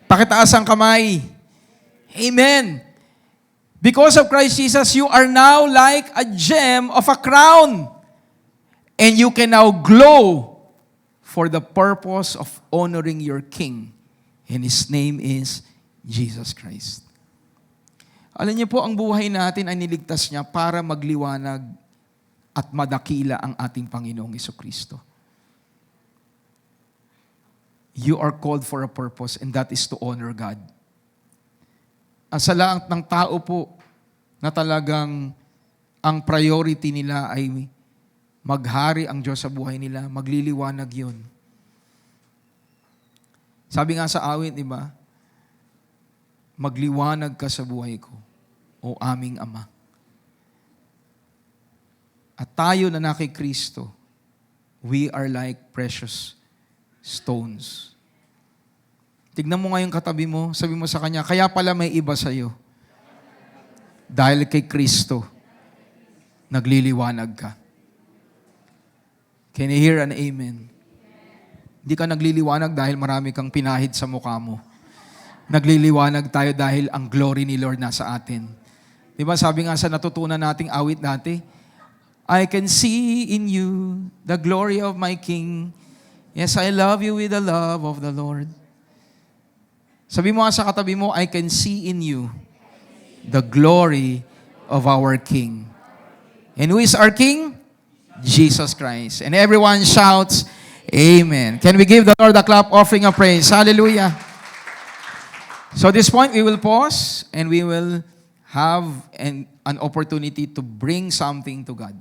Pakitaas ang kamay. Amen. Because of Christ Jesus, you are now like a gem of a crown. And you can now glow for the purpose of honoring your King. And His name is Jesus Christ. Alam niyo po, ang buhay natin ay niligtas niya para magliwanag at madakila ang ating Panginoong Jesucristo. You are called for a purpose, and that is to honor God. Sa lahat ng tao po na talagang ang priority nila ay maghari ang Diyos sa buhay nila, magliliwanag yun. Sabi nga sa awit, di ba? magliwanag ka sa buhay ko, o aming Ama. At tayo na kay Kristo, we are like precious stones. Tignan mo ngayon katabi mo, sabi mo sa kanya, kaya pala may iba sa'yo. Dahil kay Kristo, nagliliwanag ka. Can you hear an amen? Hindi ka nagliliwanag dahil marami kang pinahid sa mukha mo. Nagliliwanag tayo dahil ang glory ni Lord nasa atin. Di ba sabi nga sa natutunan nating awit dati, I can see in you the glory of my King. Yes, I love you with the love of the Lord. Sabi mo nga sa katabi mo, I can see in you the glory of our King. And who is our King? Jesus Christ. And everyone shouts, Amen. Can we give the Lord a clap offering of praise? Hallelujah. So at this point, we will pause and we will have an opportunity to bring something to God.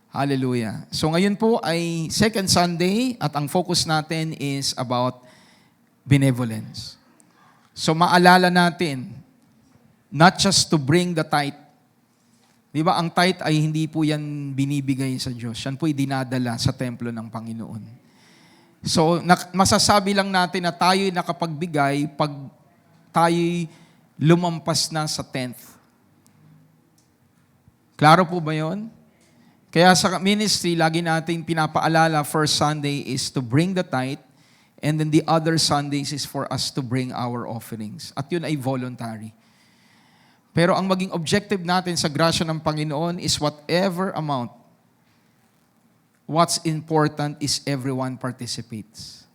Hallelujah. So ngayon po ay second Sunday at ang focus natin is about benevolence. So maalala natin, not just to bring the tithe. Di ba, ang tithe ay hindi po yan binibigay sa Diyos. Yan po ay dinadala sa templo ng Panginoon. So masasabi lang natin na tayo'y nakapagbigay pag tayo'y lumampas na sa 10th. Klaro po ba yun? Kaya sa ministry, lagi natin pinapaalala, first Sunday is to bring the tithe, and then the other Sundays is for us to bring our offerings. At yun ay voluntary. Pero ang maging objective natin sa grasya ng Panginoon is whatever amount. What's important is everyone participates.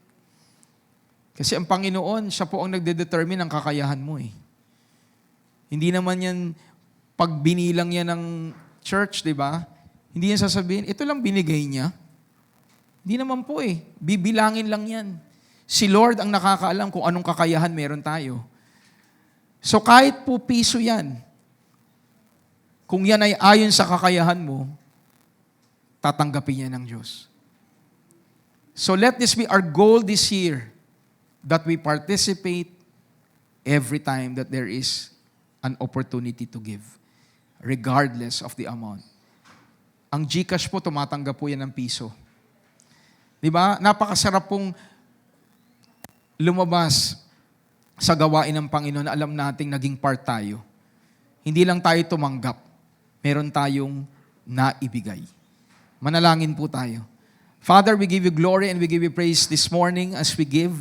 Kasi ang Panginoon, siya po ang nagdedetermine ng kakayahan mo eh. Hindi naman yan, pag binilang yan ng church, di ba? Hindi yan sasabihin, ito lang binigay niya. Hindi naman po eh. Bibilangin lang yan. Si Lord ang nakakaalam kung anong kakayahan meron tayo. So kahit po piso yan, kung yan ay ayon sa kakayahan mo, tatanggapin yan ng Diyos. So let this be our goal this year, that we participate every time that there is an opportunity to give, regardless of the amount. Ang GCash po, tumatanggap po yan ng piso. Di ba? Napakasarap pong lumabas sa gawain ng Panginoon na alam nating naging part tayo. Hindi lang tayo tumanggap, meron tayong naibigay. Manalangin po tayo. Father, we give you glory and we give you praise this morning as we give.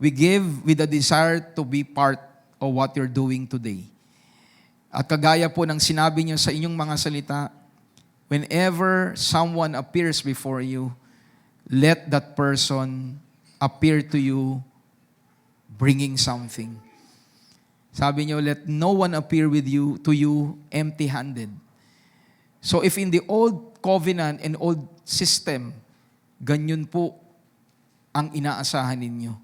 We give with a desire to be part of what you're doing today. At kagaya po ng sinabi niyo sa inyong mga salita, whenever someone appears before you, let that person appear to you bringing something. Sabi niyo, let no one appear to you empty-handed. So if in the old covenant and old system, ganyan po ang inaasahan ninyo,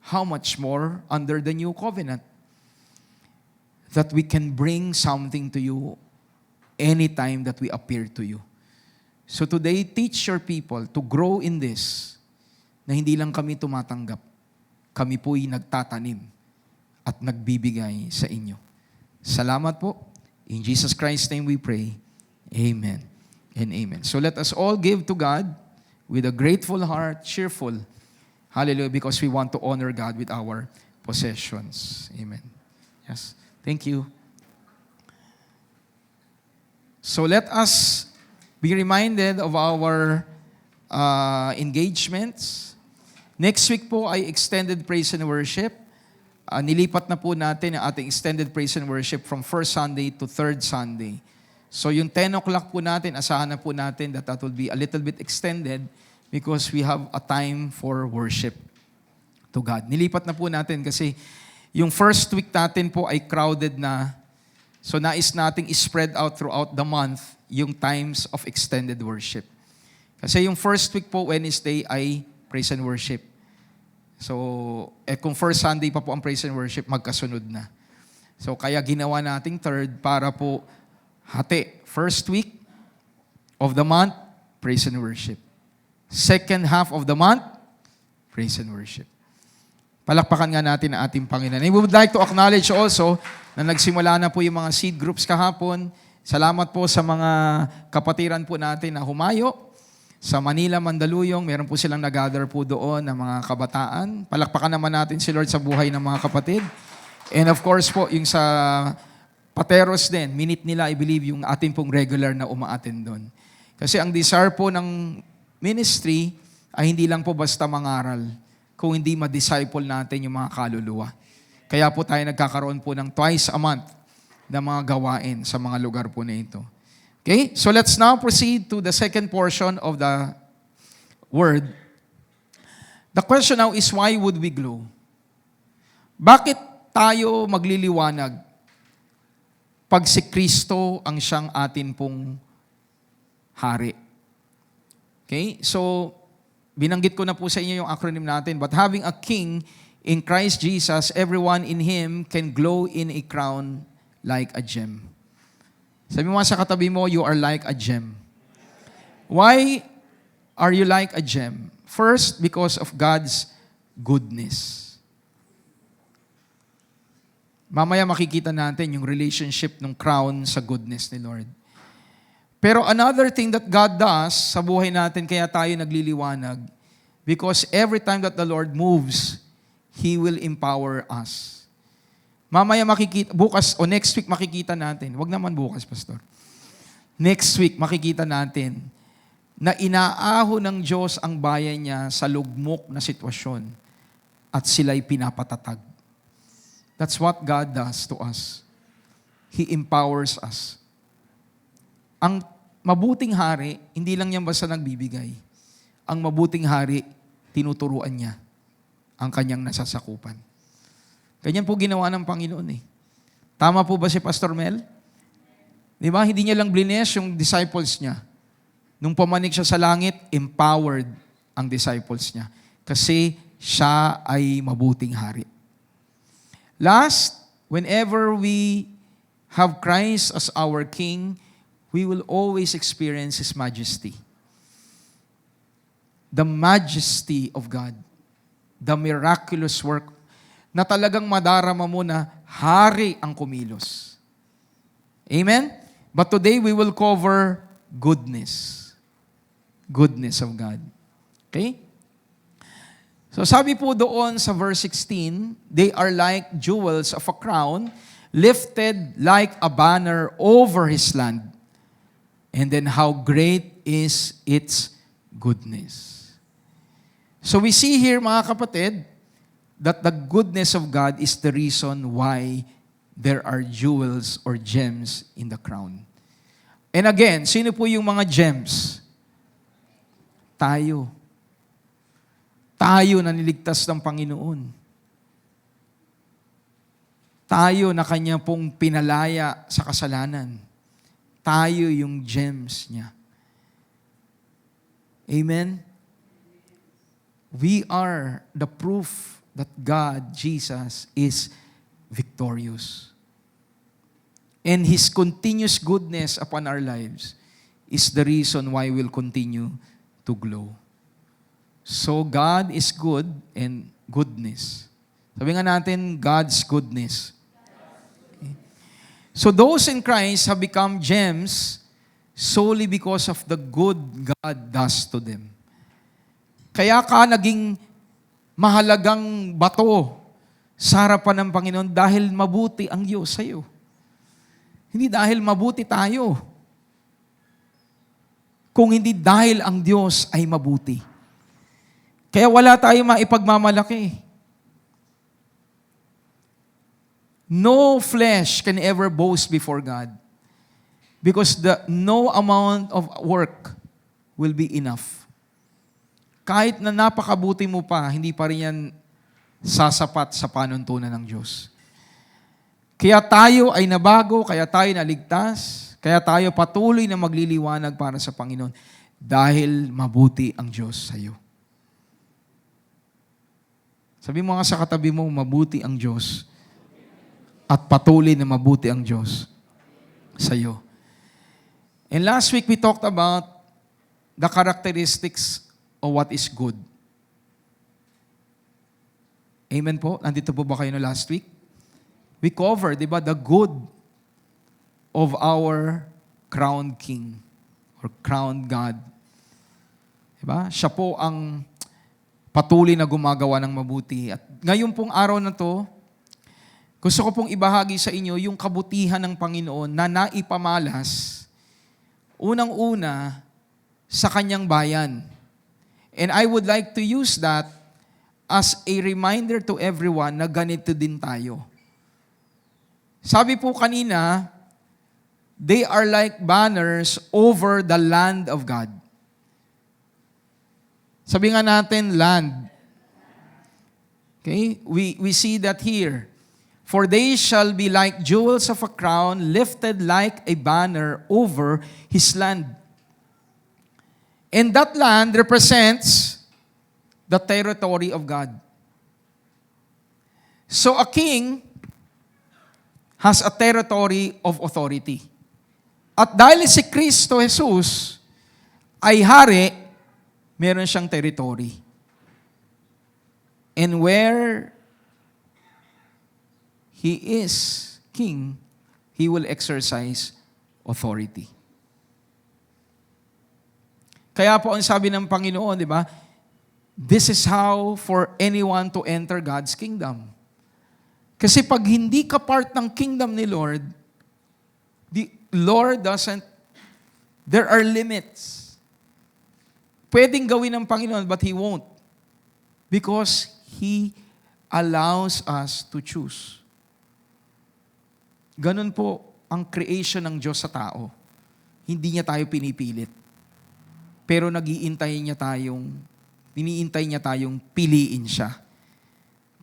how much more under the new covenant? That we can bring something to you anytime that we appear to you. So today, teach your people to grow in this, na hindi lang kami tumatanggap, kami po'y nagtatanim at nagbibigay sa inyo. Salamat po. In Jesus Christ's name we pray. Amen and amen. So let us all give to God with a grateful heart, cheerful. Hallelujah, because we want to honor God with our possessions. Amen. Yes. Thank you. So let us be reminded of our engagements. Next week po ay extended praise and worship. Nilipat na po natin ang ating extended praise and worship from first Sunday to third Sunday. So yung 10 o'clock po natin, asahan na po natin that will be a little bit extended because we have a time for worship to God. Nilipat na po natin kasi yung first week natin po ay crowded na. So nais nating spread out throughout the month yung times of extended worship. Kasi yung first week po, Wednesday, ay praise and worship. So, kung first Sunday pa po ang praise and worship, magkasunod na. So, kaya ginawa nating third para po hati. First week of the month, praise and worship. Second half of the month, praise and worship. Palakpakan nga natin ang ating Panginoon. And we would like to acknowledge also na nagsimula na po yung mga seed groups kahapon. Salamat po sa mga kapatiran po natin na humayo. Sa Manila, Mandaluyong, meron po silang nag-gather po doon ng mga kabataan. Palakpakan naman natin si Lord sa buhay ng mga kapatid. And of course po, yung sa Pateros din, minute nila, I believe, yung ating pong regular na umaattend doon. Kasi ang desire po ng ministry ay hindi lang po basta mangaral, kung hindi ma-disciple natin yung mga kaluluwa. Kaya po tayo nagkakaroon po ng twice a month na mga gawain sa mga lugar po na ito. Okay? So let's now proceed to the second portion of the word. The question now is, why would we glow? Bakit tayo magliliwanag pag si Kristo ang siyang atin pong hari? Okay? So, binanggit ko na po sa inyo yung acronym natin. But having a king in Christ Jesus, everyone in Him can glow in a crown like a gem. Sabi mo sa katabi mo, you are like a gem. Why are you like a gem? First, because of God's goodness. Mamaya makikita natin yung relationship ng crown sa goodness ni Lord. Pero another thing that God does sa buhay natin, kaya tayo nagliliwanag, because every time that the Lord moves, He will empower us. Mamaya makikita, bukas o next week makikita natin, wag naman bukas, Pastor. Next week makikita natin na inaaho ng Diyos ang bayan niya sa lugmok na sitwasyon at sila'y pinapatatag. That's what God does to us. He empowers us. Ang mabuting hari, hindi lang yan basta nagbibigay. Ang mabuting hari, tinuturuan niya ang kanyang nasasakupan. Ganyan po ginawa ng Panginoon eh. Tama po ba si Pastor Mel? Di ba? Hindi niya lang blines yung disciples niya. Nung pumanik siya sa langit, empowered ang disciples niya. Kasi siya ay mabuting hari. Last, whenever we have Christ as our King, we will always experience His majesty. The majesty of God. The miraculous work na talagang madarama mo na hari ang kumilos. Amen? But today we will cover goodness. Goodness of God. Okay? So sabi po doon sa verse 16, they are like jewels of a crown, lifted like a banner over His land. And then how great is its goodness. So we see here, mga kapatid, that the goodness of God is the reason why there are jewels or gems in the crown. And again, sino po yung mga gems? Tayo. Tayo na niligtas ng Panginoon. Tayo na Kanya pong pinalaya sa kasalanan. Tayo yung gems niya. Amen? We are the proof that God, Jesus, is victorious. And His continuous goodness upon our lives is the reason why we'll continue to glow. So God is good and goodness. Sabi nga natin, God's goodness. Okay. So those in Christ have become gems solely because of the good God does to them. Kaya ka naging mahalagang bato sa harapan ng Panginoon dahil mabuti ang Diyos sa iyo. Hindi dahil mabuti tayo. Kung hindi dahil ang Diyos ay mabuti. Kaya wala tayong maipagmamalaki. No flesh can ever boast before God because no amount of work will be enough. Kahit na napakabuti mo pa, hindi pa rin yan sasapat sa panuntunan ng Diyos. Kaya tayo ay nabago, kaya tayo naligtas, kaya tayo patuloy na magliliwanag para sa Panginoon dahil mabuti ang Diyos sa iyo. Sabi mo nga sa katabi mo, mabuti ang Diyos at patuloy na mabuti ang Diyos sa iyo. And last week we talked about the characteristics of what is good. Amen po? Nandito po ba kayo no last week? We covered, di ba, the good of our crowned King or crowned God. Di ba? Siya po ang patuloy na gumagawa ng mabuti. At ngayon pong araw na to, gusto ko pong ibahagi sa inyo yung kabutihan ng Panginoon na naipamalas, unang-una, sa kanyang bayan. And I would like to use that as a reminder to everyone na ganito din tayo. Sabi po kanina, they are like banners over the land of God. Sabi nga natin, land. Okay? We see that here. For they shall be like jewels of a crown, lifted like a banner over his land. And that land represents the territory of God. So a king has a territory of authority. At dahil si Kristo Jesus ay hari, meron siyang territory. And where he is king, he will exercise authority. Kaya po ang sabi ng Panginoon, di ba? This is how for anyone to enter God's kingdom. Kasi pag hindi ka part ng kingdom ni Lord, the Lord doesn't, there are limits. Pwedeng gawin ng Panginoon, but He won't. Because He allows us to choose. Ganun po ang creation ng Diyos sa tao. Hindi niya tayo pinipilit. Pero iniintay niya tayong piliin siya.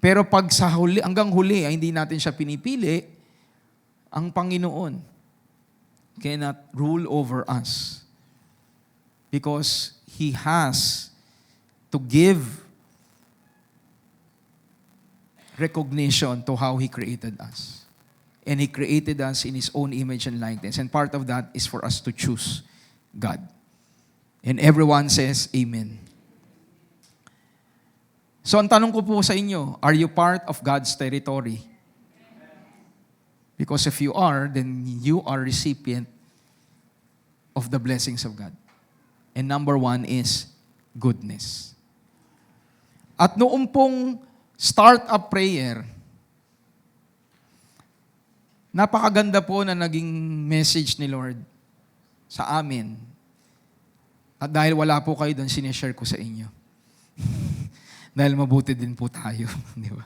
Pero pag sa huli, hanggang huli, ay hindi natin siya pinipili, ang Panginoon cannot rule over us. Because He has to give recognition to how He created us. And He created us in His own image and likeness. And part of that is for us to choose God. And everyone says, Amen. So ang tanong ko po sa inyo, are you part of God's territory? Because if you are, then you are recipient of the blessings of God. And number one is goodness. At noong pong start-up prayer, napakaganda po na naging message ni Lord sa amin. At dahil wala po kayo doon, sinishare ko sa inyo. Dahil mabuti din po tayo. Di ba?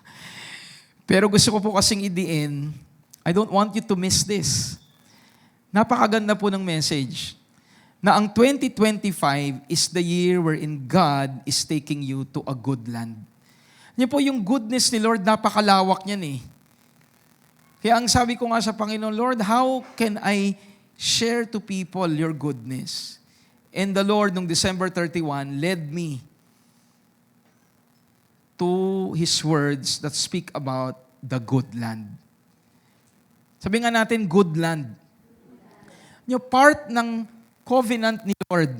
Pero gusto ko po kasing idiin, I don't want you to miss this. Napakaganda po ng message na ang 2025 is the year wherein God is taking you to a good land. Yan po yung goodness ni Lord, napakalawak niyan eh. Kaya ang sabi ko nga sa Panginoon, Lord, how can I share to people your goodness? And the Lord, nung December 31, led me to His words that speak about the good land. Sabi nga natin, good land. Yung part ng covenant ni Lord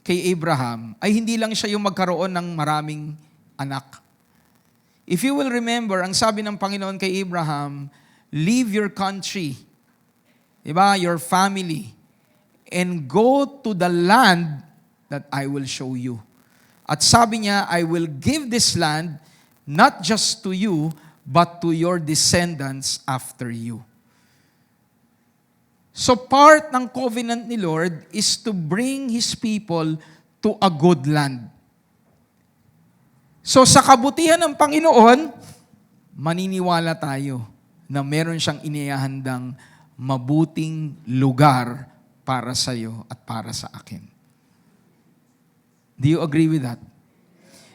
kay Abraham ay hindi lang siya yung magkaroon ng maraming anak. If you will remember, ang sabi ng Panginoon kay Abraham, leave your country, diba? Your family, and go to the land that I will show you. At sabi niya, I will give this land not just to you, but to your descendants after you. So part ng covenant ni Lord is to bring His people to a good land. So sa kabutihan ng Panginoon, maniniwala tayo na meron siyang inihahandang mabuting lugar para sa iyo at para sa akin. Do you agree with that?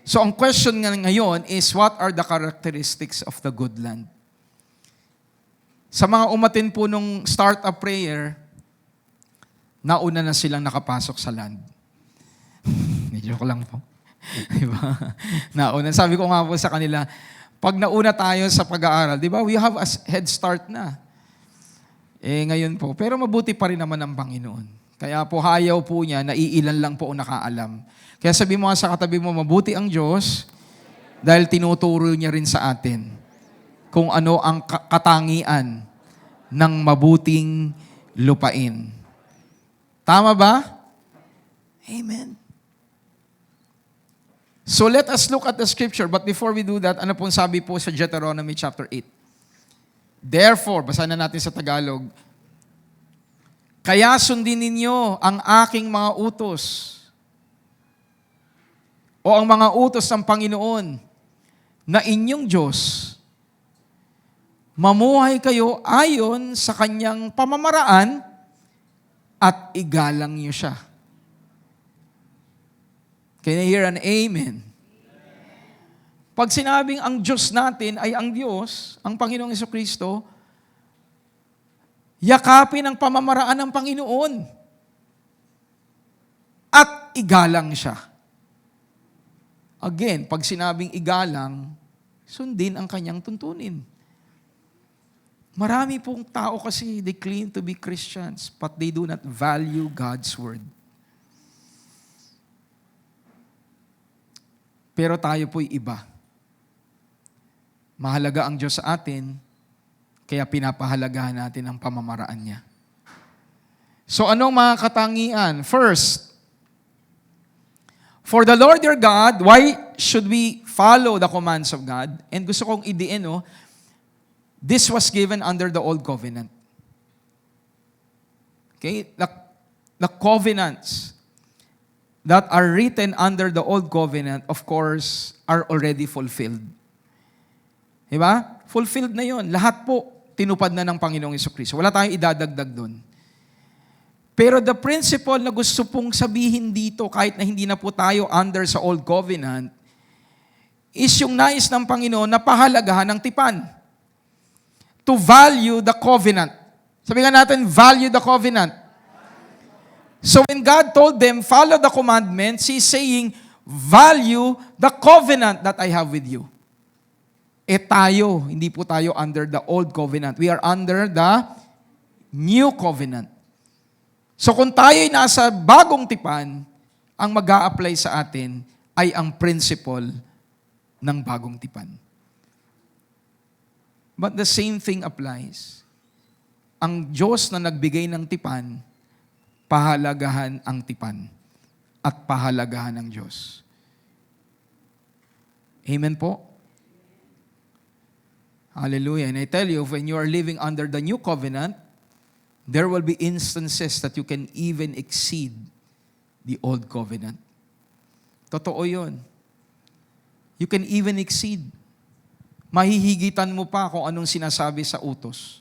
So ang question nga ngayon is, what are the characteristics of the good land? Sa mga umatin po nung start-up prayer, nauna na silang nakapasok sa land. Joke lang po. Diba? Nauna. Sabi ko nga po sa kanila, pag nauna tayo sa pag-aaral, di ba, we have a head start na. Ngayon po. Pero mabuti pa rin naman ang Panginoon. Kaya po, hayaw po niya, naiilan lang po ang nakaalam. Kaya sabi mo sa katabi mo, mabuti ang Diyos Dahil tinuturo niya rin sa atin kung ano ang katangian ng mabuting lupain. Tama ba? Amen. So let us look at the scripture. But before we do that, ano pong sabi po sa Deuteronomy chapter 8? Therefore, basahin na natin sa Tagalog, kaya sundin ninyo ang aking mga utos o ang mga utos ng Panginoon na inyong Diyos. Mamuhay kayo ayon sa kanyang pamamaraan at igalang niyo siya. Can I hear an amen? Pag sinabing ang Diyos natin ay ang Diyos, ang Panginoong Jesucristo, yakapin ang pamamaraan ng Panginoon at igalang siya. Again, pag sinabing igalang, sundin ang kanyang tuntunin. Marami pong tao kasi, they claim to be Christians, but they do not value God's Word. Pero tayo po'y iba. Mahalaga ang Diyos sa atin, kaya pinapahalagahan natin ang pamamaraan niya. So anong mga katangian? First, for the Lord your God, why should we follow the commands of God? And gusto kong idiin, this was given under the Old Covenant. Okay? The covenants that are written under the Old Covenant, of course, are already fulfilled. Diba? Fulfilled na yon. Lahat po, tinupad na ng Panginoong Jesucristo. Wala tayong idadagdag doon. Pero the principle na gusto pong sabihin dito, kahit na hindi na po tayo under sa Old Covenant, is yung nais ng Panginoon na pahalagahan ng tipan. To value the covenant. Sabihin natin, value the covenant. So when God told them, follow the commandments, He's saying, value the covenant that I have with you. Tayo, hindi po tayo under the old covenant. We are under the new covenant. So kung tayo'y nasa bagong tipan, ang mag-a-apply sa atin ay ang principle ng bagong tipan. But the same thing applies. Ang Diyos na nagbigay ng tipan, pahalagahan ang tipan at pahalagahan ng Diyos. Amen po? Hallelujah. And I tell you, when you are living under the new covenant, there will be instances that you can even exceed the old covenant. Totoo yun. You can even exceed. Mahihigitan mo pa kung anong sinasabi sa utos.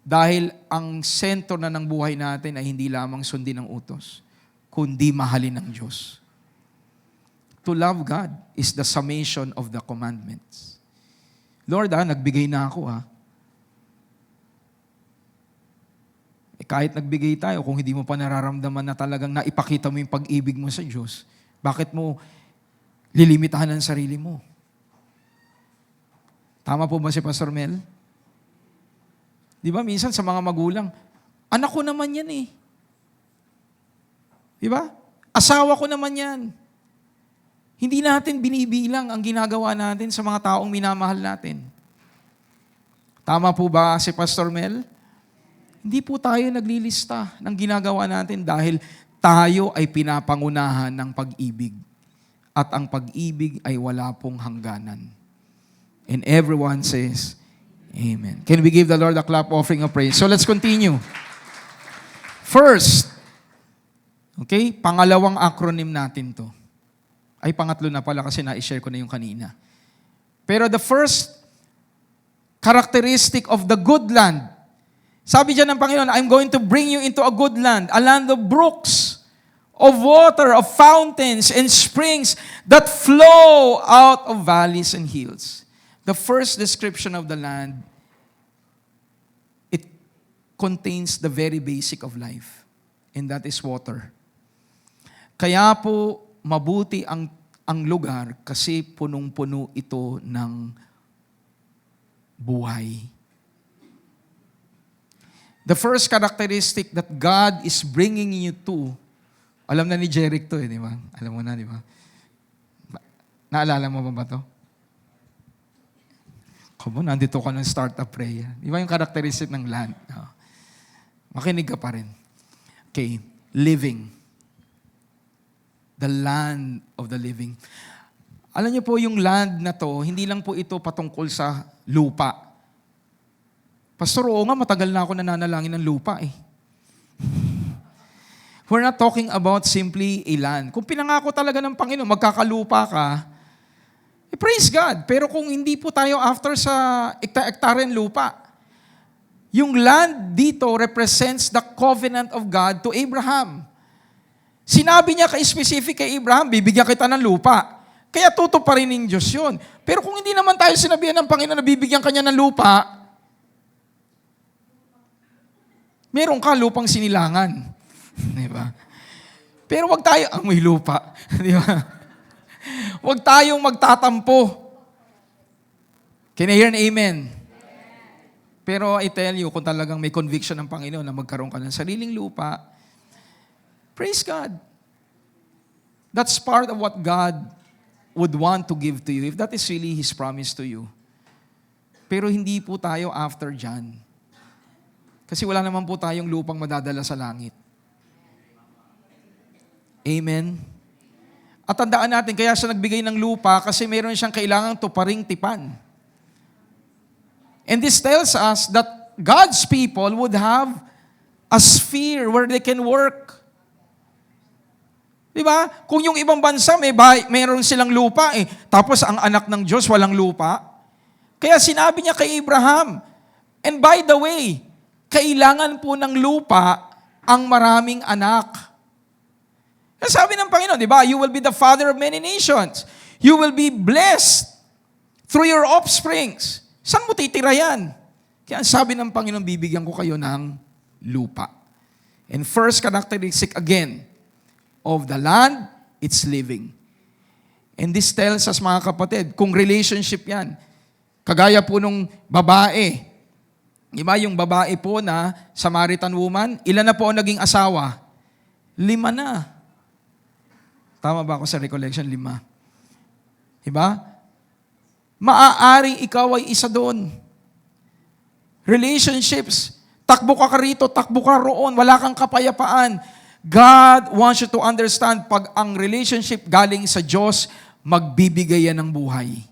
Dahil ang sentro na ng buhay natin ay hindi lamang sundin ang utos, kundi mahalin ng Diyos. To love God is the summation of the commandments. Lord, nagbigay na ako. Kahit nagbigay tayo, kung hindi mo pa nararamdaman na talagang naipakita mo yung pag-ibig mo sa Diyos, bakit mo lilimitahan ang sarili mo? Tama po ba si Pastor Mel? Di ba, minsan sa mga magulang, anak ko naman yan eh. Di ba? Asawa ko naman yan. Hindi natin binibilang ang ginagawa natin sa mga taong minamahal natin. Tama po ba si Pastor Mel? Hindi po tayo naglilista ng ginagawa natin dahil tayo ay pinapangunahan ng pag-ibig. At ang pag-ibig ay wala pong hangganan. And everyone says, Amen. Can we give the Lord a clap offering of praise? So let's continue. First, okay, pangalawang acronym natin to. Ay, pangatlo na pala kasi na-share ko na yung kanina. Pero the first characteristic of the good land, sabi dyan ng Panginoon, I'm going to bring you into a good land, a land of brooks, of water, of fountains, and springs that flow out of valleys and hills. The first description of the land, it contains the very basic of life, and that is water. Kaya po, mabuti ang lugar kasi punong-puno ito ng buhay. The first characteristic that God is bringing you to, alam na ni Jeric to di ba? Alam mo na, di ba? Naalala mo ba to? Kamo, nandito ka ng startup prayer. Di ba yung characteristic ng land? Oh. Makinig ka pa rin. Okay, living. The land of the living. Alam niyo po, yung land na to, hindi lang po ito patungkol sa lupa. Pastor, oo nga, matagal na ako nananalangin ng lupa eh. We're not talking about simply a land. Kung pinangako talaga ng Panginoon, magkakalupa ka, praise God. Pero kung hindi po tayo after sa ekta-ektaryang lupa, yung land dito represents the covenant of God to Abraham. Sinabi niya specific kay Abraham, bibigyan kita ng lupa. Kaya tutuparin ng Diyos yun. Pero kung hindi naman tayo sinabihan ng Panginoon na bibigyan kanya ng lupa, meron ka lupang sinilangan. Di ba? Pero wag tayo, may lupa. Di ba? Wag tayong magtatampo. Can I hear an amen? Pero I tell you, kung talagang may conviction ng Panginoon na magkaroon ka ng sariling lupa, praise God. That's part of what God would want to give to you if that is really His promise to you. Pero hindi po tayo after dyan. Kasi wala naman po tayong lupang madadala sa langit. Amen? At tandaan natin, kaya siya nagbigay ng lupa kasi meron siyang kailangang tuparing tipan. And this tells us that God's people would have a sphere where they can work. Diba? Kung yung ibang bansa mayroon silang lupa tapos ang anak ng Diyos walang lupa. Kaya sinabi niya kay Abraham, and by the way, kailangan po ng lupa ang maraming anak. Sabi ng Panginoon, di ba? You will be the father of many nations. You will be blessed through your offsprings. Saan mo titira yan? Kaya sabi ng Panginoon, bibigyan ko kayo ng lupa. And first characteristic again, of the land, it's living. And this tells us, mga kapatid, kung relationship yan, kagaya po nung babae, di ba yung babae po na Samaritan woman, ilan na po ang naging asawa? 5 na. Tama ba ako sa recollection? 5. Di ba? Maaaring ikaw ay isa doon. Relationships, takbo ka rito, takbo ka roon, wala kang kapayapaan. God wants you to understand, pag ang relationship galing sa Diyos, magbibigay yan ng buhay.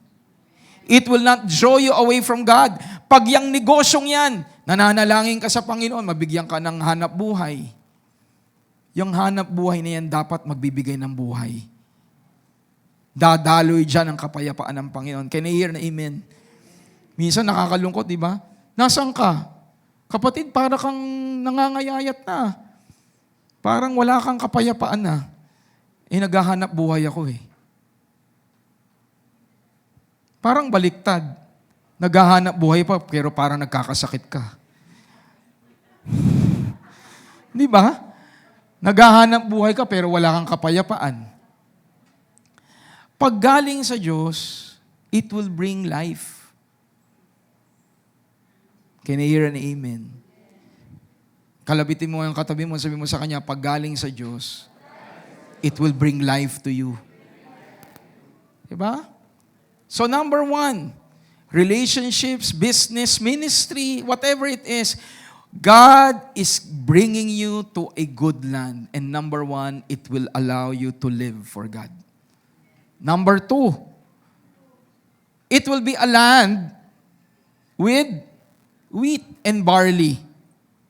It will not draw you away from God. Pag yung negosyong yan, nananalangin ka sa Panginoon, mabigyan ka ng hanap buhay. Yung hanap buhay na yan dapat magbibigay ng buhay. Dadaloy dyan ang kapayapaan ng Panginoon. Can I hear na amen? Minsan nakakalungkot, di ba? Nasaan ka? Kapatid, para kang nangangayayat na. Parang wala kang kapayapaan na. Naghahanap buhay ako Parang baliktad. Naghahanap buhay pa, pero parang nagkakasakit ka. Di ba? Naghahanap buhay ka, pero wala kang kapayapaan. Pag galing sa Diyos, it will bring life. Can I hear an amen? Kalabitin mo yung katabi mo, sabi mo sa kanya, pag galing sa Diyos, it will bring life to you. Diba? So number 1, relationships, business, ministry, whatever it is, God is bringing you to a good land. And number 1, it will allow you to live for God. Number 2, it will be a land with wheat and barley.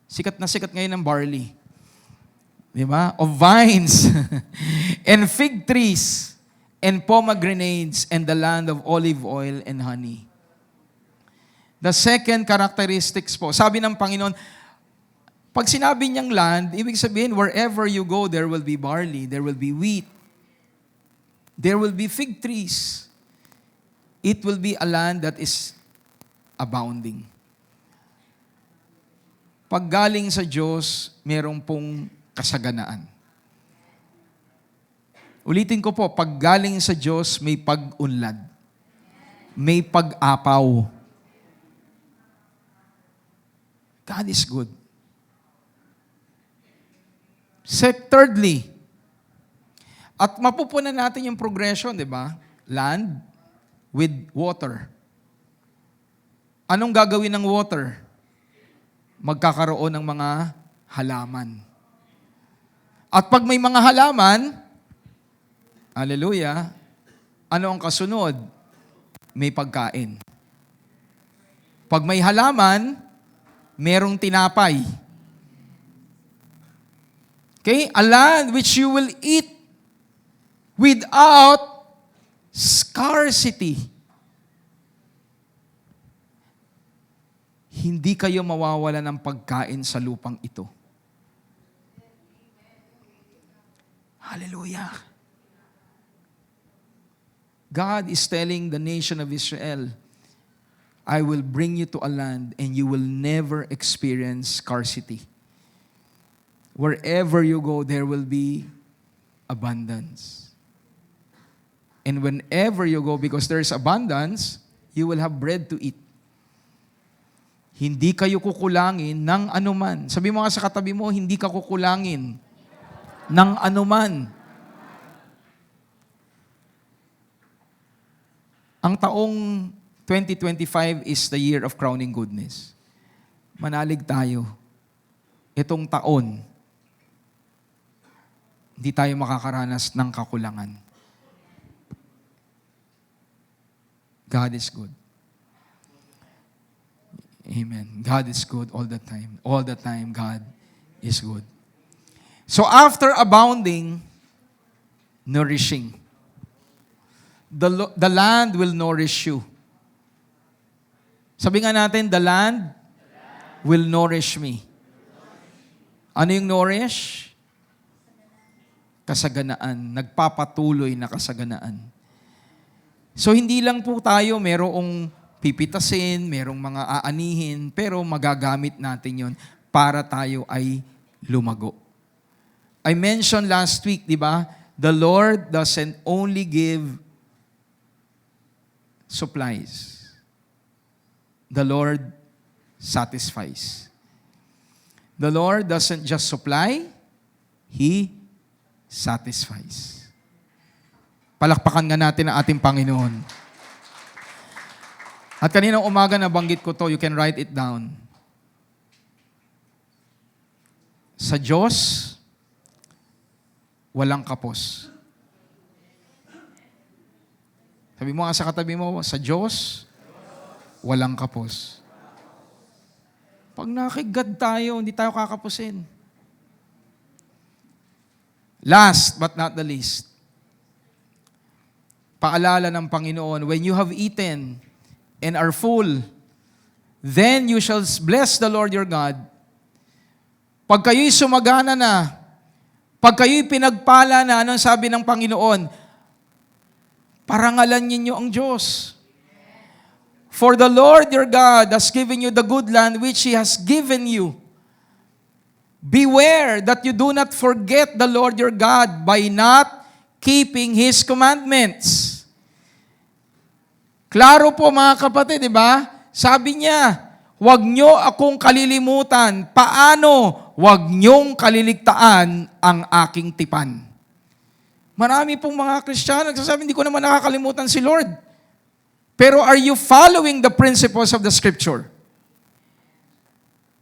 Sikat na sikat ngayon ng barley. Di ba? Of vines and fig trees and pomegranates and the land of olive oil and honey. The second characteristics po, sabi ng Panginoon, pag sinabi niyang land, ibig sabihin, wherever you go, there will be barley, there will be wheat, there will be fig trees. It will be a land that is abounding. Pag galing sa Diyos, merong pong kasaganaan. Ulitin ko po, pag galing sa Diyos, may pag-unlad. May pag-apaw. God is good. Thirdly, at mapupunan natin yung progression, di ba? Land with water. anong gagawin ng water? Magkakaroon ng mga halaman. At pag may mga halaman, hallelujah, ano ang kasunod? May pagkain. Pag may halaman, merong tinapay. Okay? A land which you will eat without scarcity. Hindi kayo mawawala ng pagkain sa lupang ito. Hallelujah. God is telling the nation of Israel, I will bring you to a land and you will never experience scarcity. Wherever you go, there will be abundance. And whenever you go, because there is abundance, you will have bread to eat. Hindi kayo kukulangin ng anuman. Sabi mo nga sa katabi mo, hindi ka kukulangin ng anuman. Ang taong 2025 is the year of crowning goodness. Manalig tayo. Itong taon, hindi tayo makakaranas ng kakulangan. God is good. Amen. God is good all the time. All the time, God is good. So after abounding, nourishing. The land will nourish you. Sabi nga natin, the land will nourish me. Ano yung nourish? Kasaganaan. Nagpapatuloy na kasaganaan. So hindi lang po tayo merong pipitasin, merong mga aanihin, pero magagamit natin yon para tayo ay lumago. I mentioned last week, di ba? The Lord doesn't only give supplies. The Lord satisfies. The Lord doesn't just supply, He satisfies. Palakpakan nga natin ang ating Panginoon. At kaninang umaga nabanggit ko to, you can write it down. Sa Diyos, walang kapos. Sabi mo nga sa katabi mo, sa Diyos, walang kapos. Pag nakigad tayo, hindi tayo kakapusin. Last but not the least, paalala ng Panginoon, when you have eaten and are full, then you shall bless the Lord your God. Pag kayo'y sumagana na, pag kayo'y pinagpala na, anong sabi ng Panginoon? Parangalan ninyo ang Diyos. For the Lord your God has given you the good land which He has given you. Beware that you do not forget the Lord your God by not keeping His commandments. Klaro po mga kapatid, di ba? Sabi niya, huwag nyo akong kalilimutan. Paano? Huwag nyong kaliligtaan ang aking tipan. Marami pong mga Kristiyano nagsasabi, hindi ko naman nakakalimutan si Lord. Pero are you following the principles of the Scripture?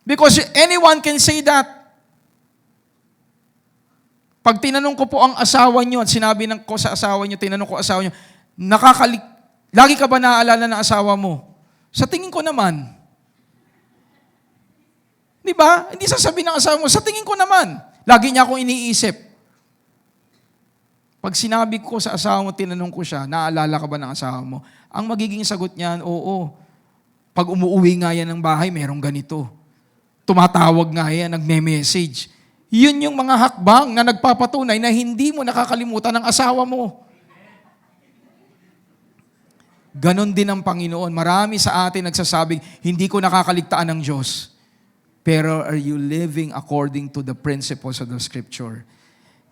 Because anyone can say that. Pag tinanong ko po ang asawa nyo at sinabi ko sa asawa nyo, tinanong ko asawa nyo, lagi ka ba naaalala ng asawa mo? Sa tingin ko naman. Di ba? Hindi sasabihin ng asawa mo, sa tingin ko naman. Lagi niya akong iniisip. Pag sinabi ko sa asawa mo, tinanong ko siya, naaalala ka ba ng asawa mo? Ang magiging sagot niyan, oo. Pag umuwi nga yan ng bahay, merong ganito. Tumatawag nga yan, nagme-message. Yun yung mga hakbang na nagpapatunay na hindi mo nakakalimutan ng asawa mo. Ganon din ang Panginoon. Marami sa atin nagsasabing, hindi ko nakakaligtaan ng Diyos. Pero are you living according to the principles of the Scripture?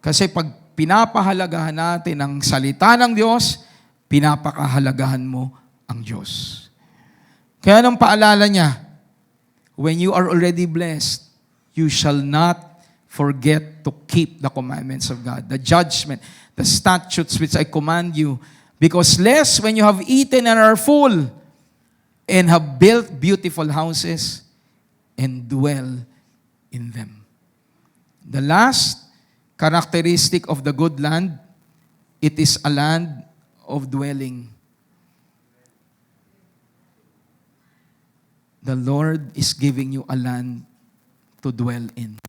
Kasi pag pinapahalagahan natin ang salita ng Diyos, pinapakahalagahan mo ang Diyos. Kaya nung paalala niya, when you are already blessed, you shall not forget to keep the commandments of God, the judgment, the statutes which I command you. Because lest when you have eaten and are full, and have built beautiful houses and dwell in them. The last characteristic of the good land, it is a land of dwelling. The Lord is giving you a land to dwell in.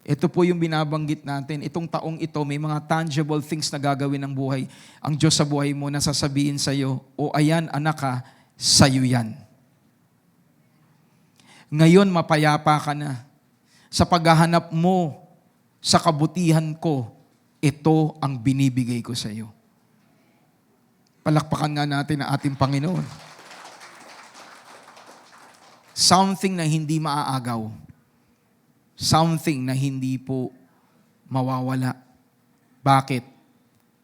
Ito po yung binabanggit natin. Itong taong ito, may mga tangible things na gagawin ng buhay. Ang Diyos sa buhay mo, nasasabihin sa'yo, o ayan, anak ka, sa'yo yan. Ngayon, mapayapa ka na. Sa paghahanap mo sa kabutihan ko, ito ang binibigay ko sa'yo. Palakpakan nga natin ang ating Panginoon. Something na hindi maaagaw. Something na hindi po mawawala. Bakit?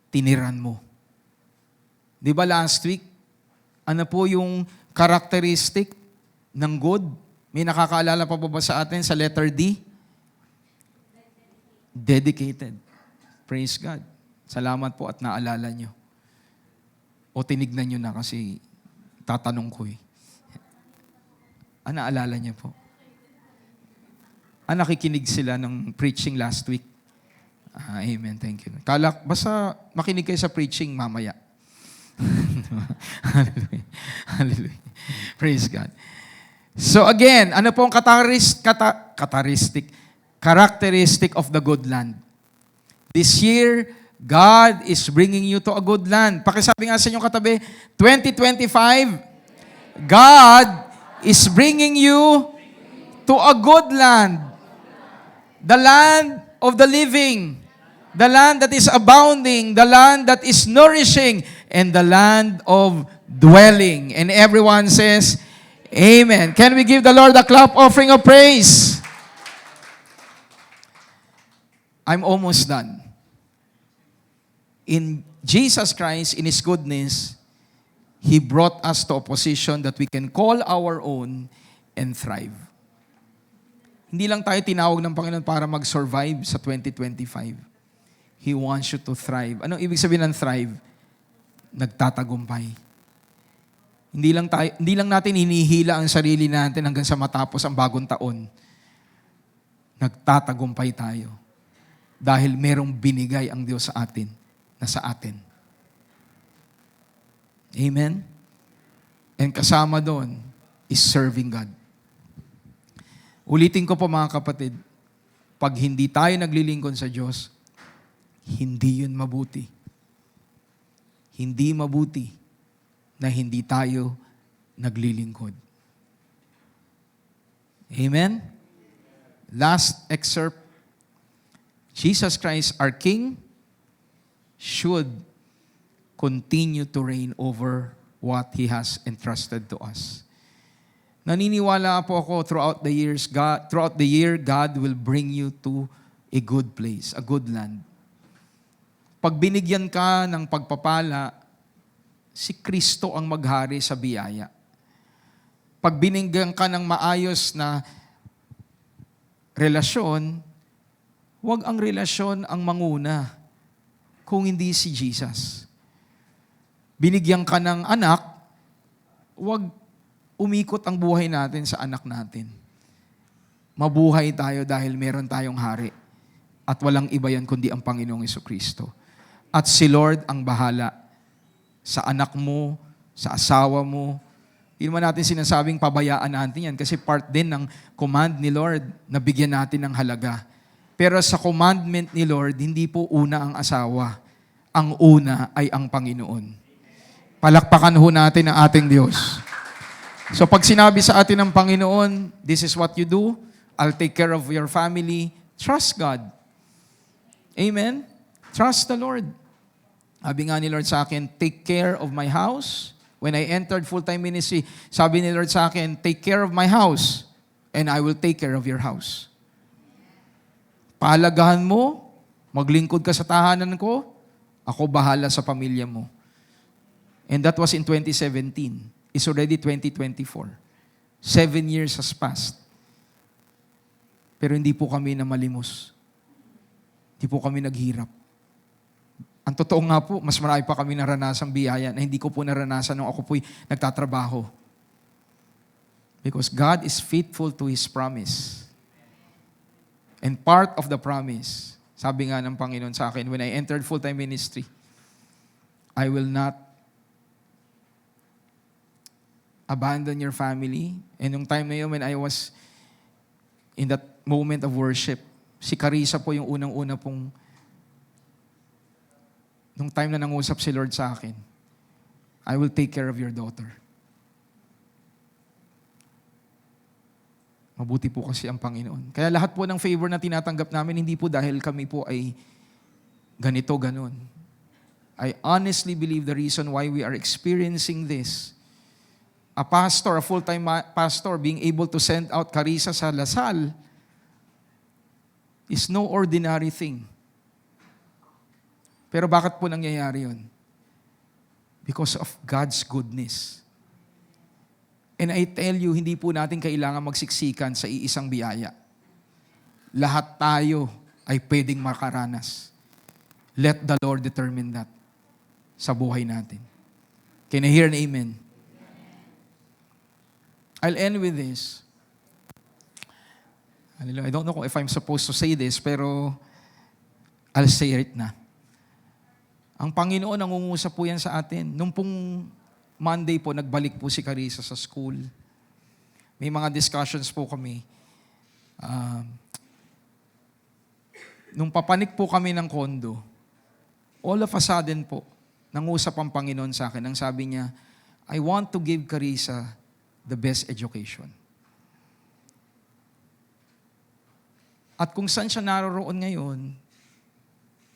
Tiniran mo. Di ba last week, ano po yung characteristic ng good? May nakakaalala pa ba sa atin sa letter D? Dedicated. Praise God. Salamat po at naalala nyo. O tinignan nyo na kasi tatanong ko eh. Naalala niyo po? Nakikinig sila ng preaching last week. Amen. Thank you. Basta makinig kayo sa preaching mamaya. Hallelujah. Hallelujah. Praise God. So again, ano po ang characteristic of the good land? This year, God is bringing you to a good land. Pakisabi nga sa inyong katabi, 2025, God is bringing you to a good land. The land of the living. The land that is abounding. The land that is nourishing. And the land of dwelling. And everyone says, Amen. Can we give the Lord a clap offering of praise? I'm almost done. In Jesus Christ, in His goodness, He brought us to a position that we can call our own and thrive. Hindi lang tayo tinawag ng Panginoon para mag-survive sa 2025. He wants you to thrive. Anong ibig sabihin ng thrive? Nagtatagumpay. Hindi lang natin hinihila ang sarili natin hanggang sa matapos ang bagong taon. Nagtatagumpay tayo. Dahil merong binigay ang Diyos sa atin, na sa atin. Amen? And kasama doon is serving God. Ulitin ko po mga kapatid, pag hindi tayo naglilingkod sa Diyos, hindi yun mabuti. Hindi mabuti na hindi tayo naglilingkod. Amen? Last excerpt. Jesus Christ, our King, should continue to reign over what He has entrusted to us. Naniniwala po ako throughout the year, God will bring you to a good place, a good land. Pag binigyan ka ng pagpapala, si Kristo ang maghari sa biyaya. Pag binigyan ka ng maayos na relasyon, huwag ang relasyon ang manguna kung hindi si Jesus. Binigyan ka ng anak, huwag umikot ang buhay natin sa anak natin. Mabuhay tayo dahil meron tayong hari. At walang iba yan kundi ang Panginoong Jesucristo. At si Lord ang bahala sa anak mo, sa asawa mo. Hindi naman natin sinasabing pabayaan natin yan kasi part din ng command ni Lord na bigyan natin ng halaga. Pero sa commandment ni Lord, hindi po una ang asawa. Ang una ay ang Panginoon. Palakpakan ho natin ang ating Diyos. So pag sinabi sa atin ng Panginoon, this is what you do, I'll take care of your family, trust God. Amen? Trust the Lord. Sabi nga ni Lord sa akin, take care of my house. When I entered full-time ministry, sabi ni Lord sa akin, take care of my house, and I will take care of your house. Pahalagahan mo, maglingkod ka sa tahanan ko, ako bahala sa pamilya mo. And that was in 2017. It's already 2024. 7 years has passed. Pero hindi po kami namalimos. Hindi po kami naghirap. Ang totoo nga po, mas marami pa kami naranasang biyaya na hindi ko po naranasan nung ako po'y nagtatrabaho Because God is faithful to His promise. And part of the promise, sabi nga ng Panginoon sa akin, when I entered full-time ministry, I will not abandon your family. And yung time na yun, when I was in that moment of worship, si Carissa po yung unang-una pong, nung time na nangusap si Lord sa akin, I will take care of your daughter. Mabuti po kasi ang Panginoon. Kaya lahat po ng favor na tinatanggap namin, hindi po dahil kami po ay ganito, ganon. I honestly believe the reason why we are experiencing this, a pastor, a full-time pastor, being able to send out Carissa sa Lasal, is no ordinary thing. Pero bakit po nangyayari yun? Because of God's goodness. And I tell you, hindi po natin kailangan magsiksikan sa iisang biyaya. Lahat tayo ay pwedeng makaranas. Let the Lord determine that sa buhay natin. Can I hear an amen? I'll end with this. I don't know if I'm supposed to say this, pero I'll say it na. Ang Panginoon, nangungusap po yan sa atin. Nung pong Monday po, nagbalik po si Carissa sa school. May mga discussions po kami. Nung papanik po kami ng kondo, all of a sudden po, nangusap ang Panginoon sa akin. Ang sabi niya, I want to give Carissa the best education. At kung saan siya naroroon ngayon,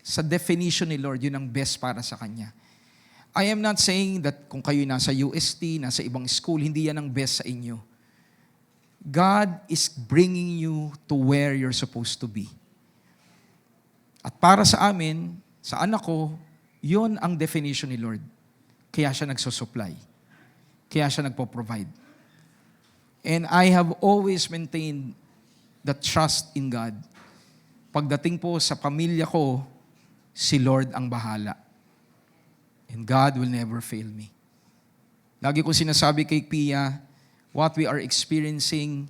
sa definition ni Lord, yun ang best para sa kanya. I am not saying that kung kayo nasa UST, nasa ibang school, hindi yan ang best sa inyo. God is bringing you to where you're supposed to be. At para sa amin, sa anak ko, yun ang definition ni Lord. Kaya siya nagsusupply. Kaya siya nagpo-provide. And I have always maintained the trust in God. Pagdating po sa pamilya ko, si Lord ang bahala. And God will never fail me. Lagi ko sinasabi kay Pia, what we are experiencing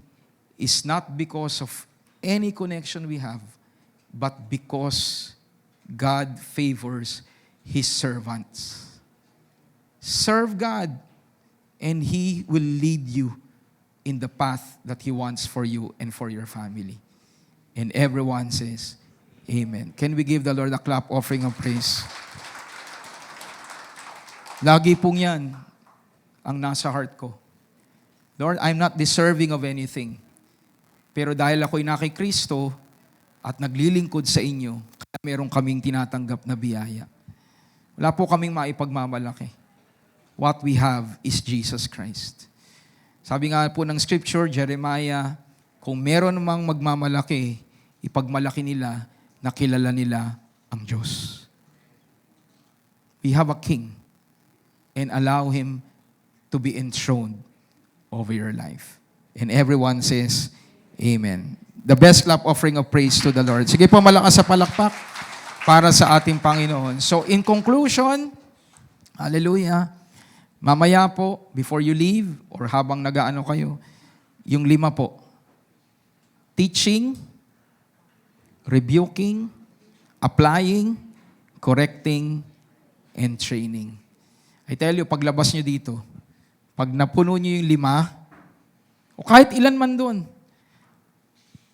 is not because of any connection we have, but because God favors His servants. Serve God, and He will lead you in the path that He wants for you and for your family. And everyone says, Amen. Can we give the Lord a clap offering of praise? Lagi pong yan ang nasa heart ko. Lord, I'm not deserving of anything. Pero dahil ako'y na kay Kristo at naglilingkod sa inyo, kaya meron kaming tinatanggap na biyaya. Wala po kaming maipagmamalaki. What we have is Jesus Christ. Sabi nga po ng scripture, Jeremiah, kung meron mang magmamalaki, ipagmalaki nila na kilala nila ang Diyos. We have a King, and allow Him to be enthroned over your life. And everyone says, Amen. The best clap offering of praise to the Lord. Sige po, malakas sa palakpak para sa ating Panginoon. So in conclusion, hallelujah, mamaya po, before you leave, or habang nagaano kayo, yung 5 po. Teaching, rebuking, applying, correcting, and training. I tell you, paglabas nyo dito, pag napuno nyo yung 5, o kahit ilan man doon,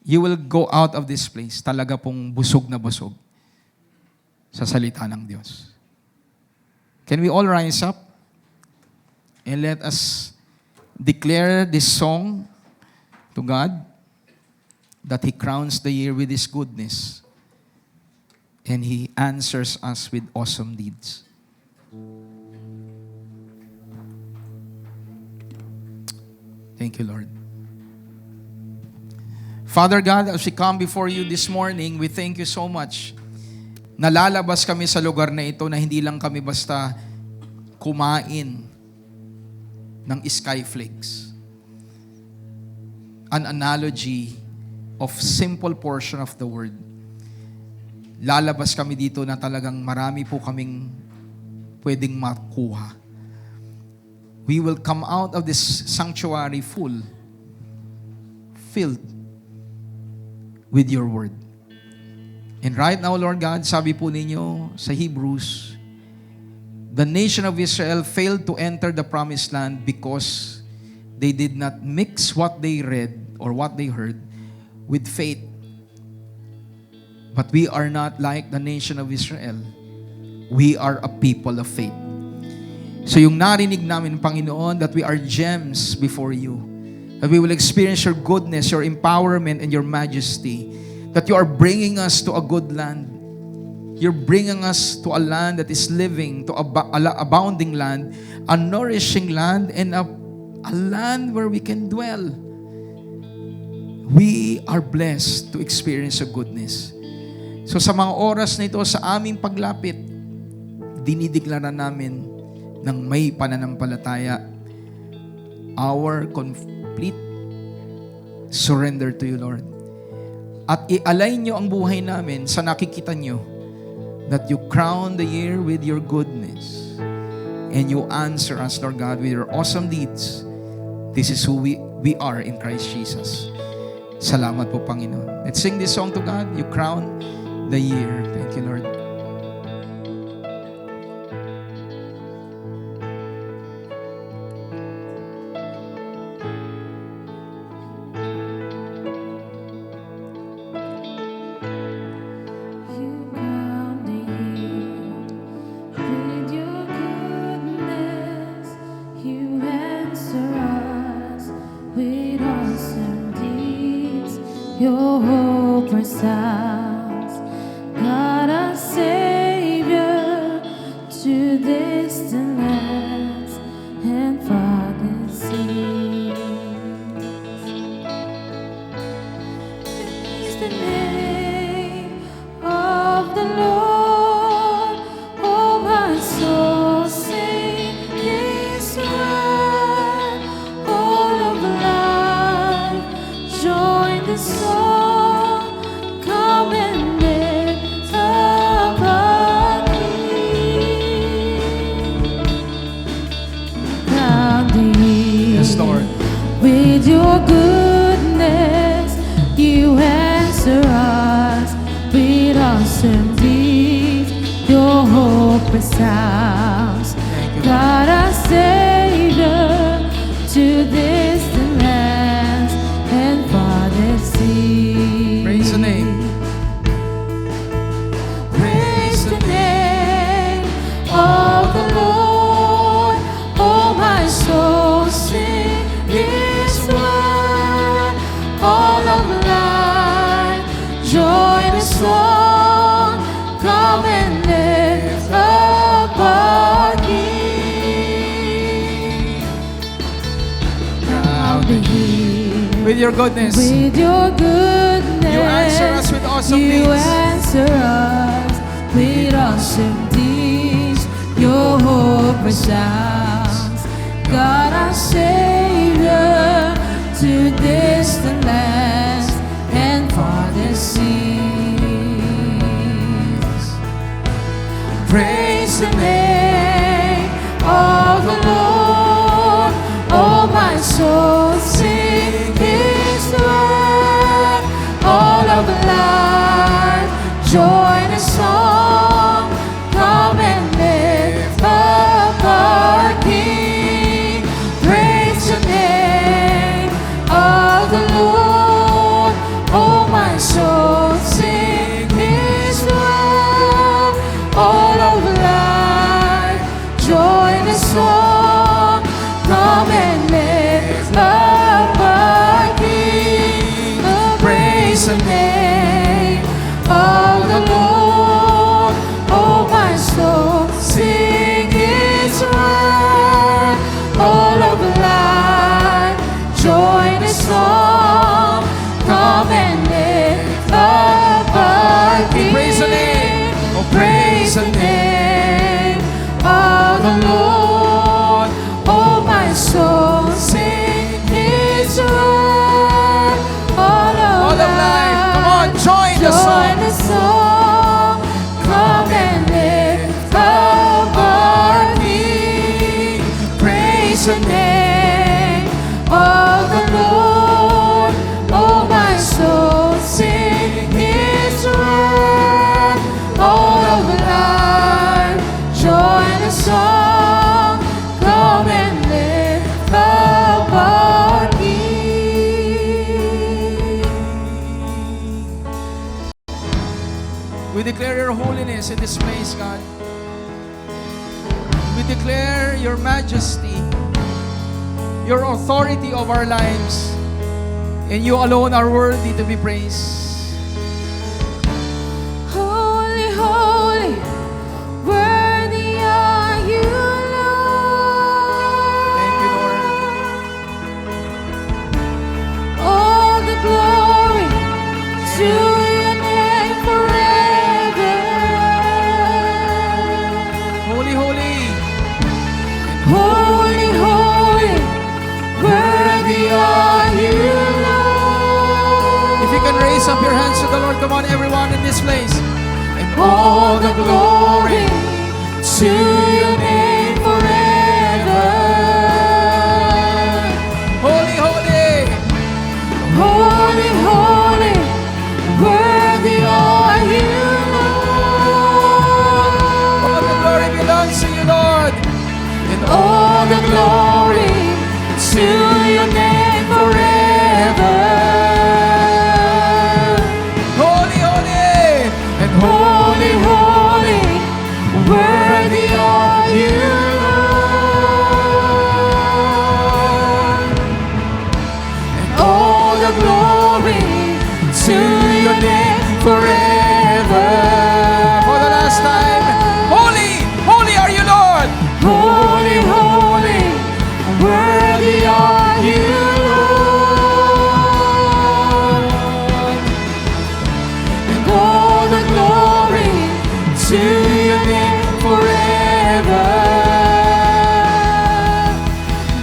you will go out of this place talaga pong busog na busog sa salita ng Diyos. Can we all rise up and let us declare this song to God that He crowns the year with His goodness and He answers us with awesome deeds. Thank you, Lord. Father God, as we come before you this morning, we thank you so much. Nalalabas kami sa lugar na ito na hindi lang kami basta kumain ng skyflakes. An analogy of simple portion of the word. Lalabas kami dito na talagang marami po kaming pwedeng makuha. We will come out of this sanctuary full fulfilled with your word. And right now, Lord God, sabi po ninyo sa Hebrews, the nation of Israel failed to enter the promised land because they did not mix what they read or what they heard with faith. But we are not like the nation of Israel. We are a people of faith. So yung narinig namin, Panginoon, that we are gems before you, that we will experience your goodness, your empowerment, and your majesty, that you are bringing us to a good land. You're bringing us to a land that is living, to a abounding land, a nourishing land, and a land where we can dwell. We are blessed to experience your goodness. So sa mga oras na ito, sa aming paglapit, dinideklara namin ng may pananampalataya our complete surrender to you, Lord. At i-align nyo ang buhay namin sa nakikita nyo, that you crown the year with your goodness and you answer us, Lord God, with your awesome deeds. This is who we are in Christ Jesus. Salamat po, Panginoon. Let's sing this song to God. You crown the year. Thank you, Lord. Your hope resounds, God our Savior, to distant lands and far seas. Praise the name of the Lord, oh my soul, sing His word, all of life, join the song. Come and lift up our King. Crown the year. Yes, Lord. With your goodness, you answer us. With awesome deeds, your hope resounds. God our Savior, to distant lands and farthest seas. Praise the name. Praise the name of the Lord. Oh, my soul, sing His word. All of life, join the song. Come and lift up our King. Crown the year With your goodness, with your goodness. you answer us with awesome You deeds. answer us with awesome deeds. Your hope resounds. God our Savior, to distant lands and farthest seas. Praise the name of the Lord. Oh, my soul, sing His word. All of life, join a song. Come and lift up our King. Praise the name of the Lord. Oh, my soul, sing His word. All of life, join a song. Come and lift up our King. Praise the name of the Lord. Oh, my soul, sing His word. All of life, join the song. Come and lift up our King. Praise the name. Oh, Praise the name of the Lord. Oh, my soul, sing His word. All of life. Come on, join the song. Join the song. Come and lift up our King. Praise the name of the Lord. Oh, declare your holiness in this place, God. We declare your majesty, your authority of our lives, and you alone are worthy to be praised. Holy, holy, worthy are you, Lord. Thank you, Lord. All the glory to your name forever. Holy, holy. Holy, holy, worthy are you, Lord. If you can raise up your hands to the Lord, come on, everyone in this place. And All the glory to your name forever. holy, holy. Holy, holy, worthy are you, Lord. All the glory belongs to you, Lord. And All the glory to your name forever. holy, holy. And Holy, holy, worthy are you, Lord. And all the glory to your name forever. for the last time, holy, holy are you, Lord. Holy, holy, worthy are you, Lord. And all the glory to your name forever.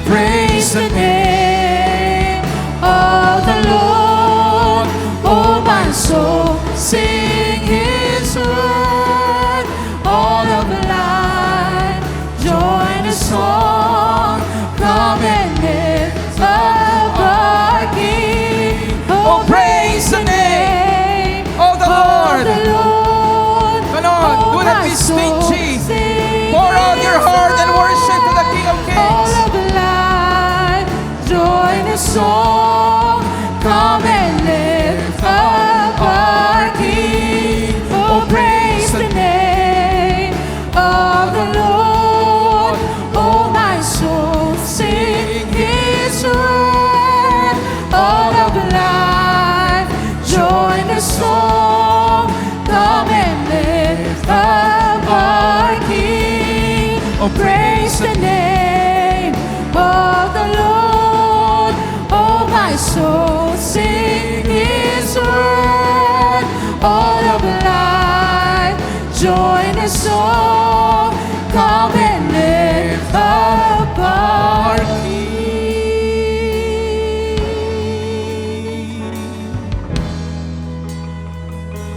Praise the name of the Lord. Oh, my soul, sing his word. All of life, join the song. Come and lift up our King. Oh, praise the name of the Lord. Lord. Come on, do not my be soul, stingy. sing Pour out your his heart and worship to the King of All Kings. of life, join the song. Come and lift up our King. Oh, praise the name of the Lord. Oh, my soul, sing his word. All of life, join the song. Come and lift up our King. Oh, praise the name of the Lord. Oh, my soul, sing his word. All of life, join the song. Come and lift up our King.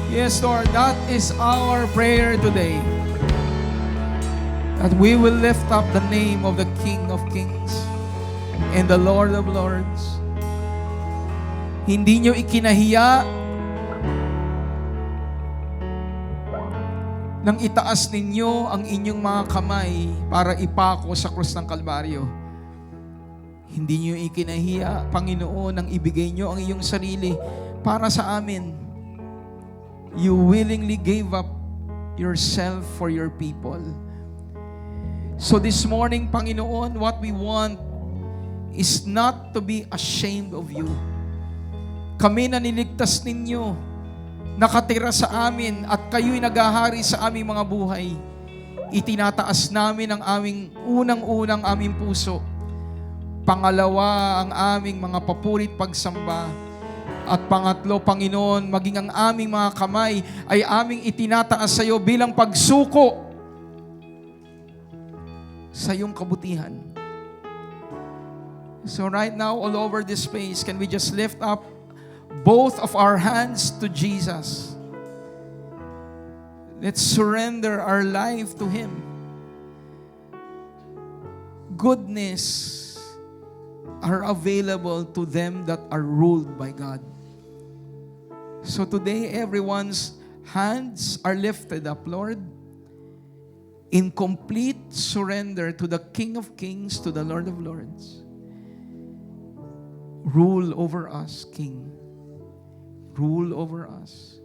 Yes, Lord, that is our prayer today. That we will lift up the name of the King of Kings and the Lord of Lords. Hindi nyo ikinahiya nang itaas ninyo ang inyong mga kamay para ipako sa krus ng Kalbaryo. Hindi nyo ikinahiya, Panginoon, nang ibigay nyo ang iyong sarili para sa amin. You willingly gave up yourself for your people. So this morning, Panginoon, what we want is not to be ashamed of you. Kami na niligtas ninyo, nakatira sa amin at kayo'y naghahari sa aming mga buhay. Itinataas namin ang aming unang-unang aming puso. Pangalawa, ang aming mga papurit pagsamba. At pangatlo, Panginoon, maging ang aming mga kamay ay aming itinataas sa iyo bilang pagsuko sa iyong kabutihan. So right now, all over this place, can we just lift up both of our hands to Jesus? Let's surrender our life to Him. Goodness are available to them that are ruled by God. So today, everyone's hands are lifted up, Lord, in complete surrender to the King of Kings, to the Lord of Lords. Rule over us, King. Rule over us.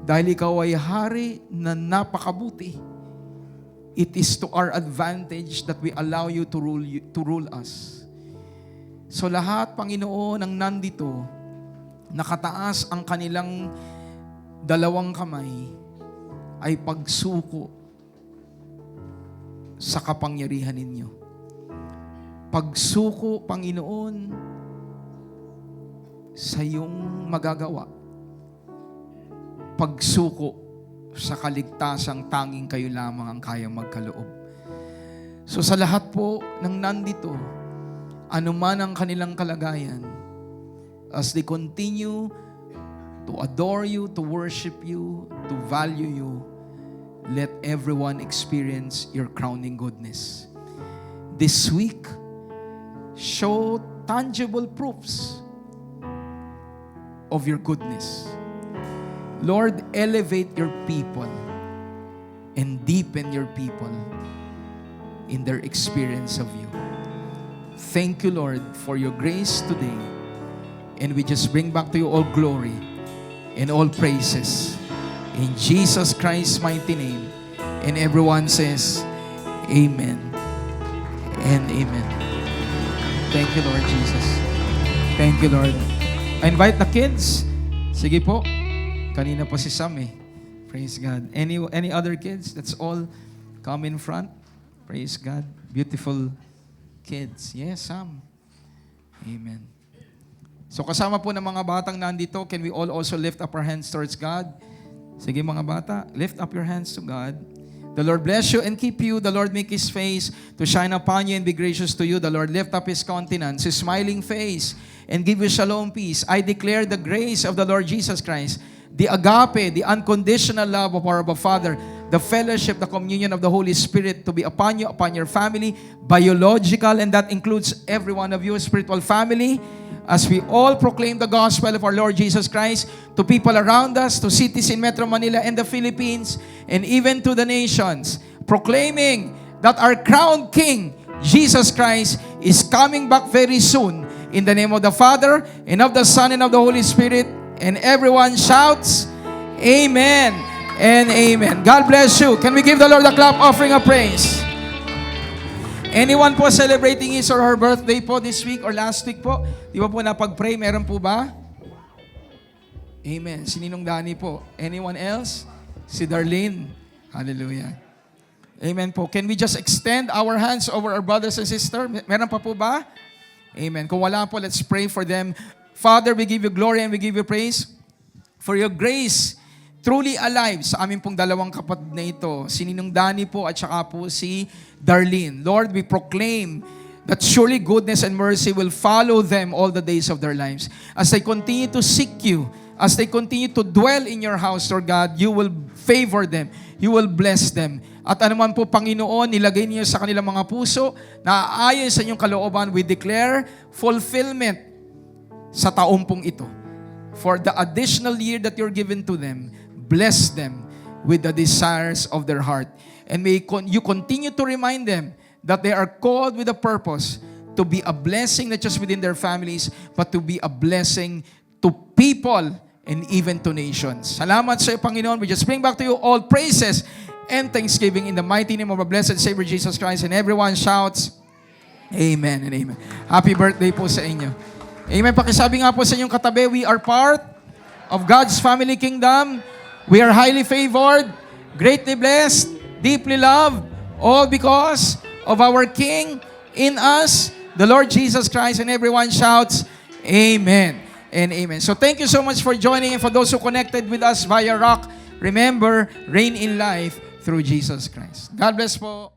Dahil ikaw ay hari na napakabuti. It is to our advantage that we allow you to rule us. So lahat, Panginoon, ang nandito, nakataas ang kanilang dalawang kamay, ay pagsuko sa kapangyarihan ninyo. Pagsuko, Panginoon, sa iyong magagawa. Pagsuko sa kaligtasang tanging kayo lamang ang kayang magkaloob. So sa lahat po ng nandito, anuman ang kanilang kalagayan, as they continue to adore you, to worship you, to value you, let everyone experience your crowning goodness. This week, show tangible proofs of your goodness. Lord, elevate your people and deepen your people in their experience of you. Thank you, Lord, for your grace today. And we just bring back to you all glory and all praises. In Jesus Christ's mighty name. And everyone says, Amen and Amen. Thank you, Lord Jesus. Thank you, Lord. I invite the kids. Sige po. Kanina po si Sam eh. Praise God. Any other kids? That's all. Come in front. Praise God. Beautiful kids. Yes, Sam. Amen. So kasama po ng mga batang nandito, can we all also lift up our hands towards God? Sige mga bata, lift up your hands to God. The Lord bless you and keep you. The Lord make His face to shine upon you and be gracious to you. The Lord lift up His countenance, His smiling face, and give you shalom peace. I declare the grace of the Lord Jesus Christ, the agape, the unconditional love of our Abba Father, the fellowship, the communion of the Holy Spirit to be upon you, upon your family, biological, and that includes every one of you, spiritual family, as we all proclaim the gospel of our Lord Jesus Christ to people around us, to cities in Metro Manila and the Philippines, and even to the nations, proclaiming that our crowned King, Jesus Christ, is coming back very soon. In the name of the Father, and of the Son, and of the Holy Spirit, and everyone shouts, Amen and Amen. God bless you. Can we give the Lord a clap offering of praise? Anyone po celebrating his or her birthday po this week or last week po? Di ba po napag-pray? Meron po ba? Amen. Si Ninong Dani po. Anyone else? Si Darlene. Hallelujah. Amen po. Can we just extend our hands over our brothers and sisters? Meron pa po ba? Amen. Kung wala po, let's pray for them. Father, we give you glory and we give you praise for your grace truly alive sa amin pong dalawang kapatid na ito, si Ninong Dani po at saka po si Darlene. Lord, we proclaim that surely goodness and mercy will follow them all the days of their lives. As they continue to seek you, as they continue to dwell in your house, Lord God, you will favor them. You will bless them. At anuman po, Panginoon, nilagay niyo sa kanilang mga puso na ayon sa inyong kalooban, we declare fulfillment sa taong pong ito. For the additional year that you're given to them, bless them with the desires of their heart. And may you continue to remind them that they are called with a purpose to be a blessing not just within their families, but to be a blessing to people and even to nations. Salamat sa iyo, Panginoon. We just bring back to you all praises and thanksgiving in the mighty name of our blessed Savior Jesus Christ. And everyone shouts, Amen and Amen. Happy birthday po sa inyo. Amen. Pakisabi nga po sa inyong katabi, we are part of God's family kingdom. We are highly favored, greatly blessed, deeply loved, all because of our King in us, the Lord Jesus Christ, and everyone shouts, Amen and Amen. So thank you so much for joining, and for those who connected with us via Rock, remember, reign in life through Jesus Christ. God bless po.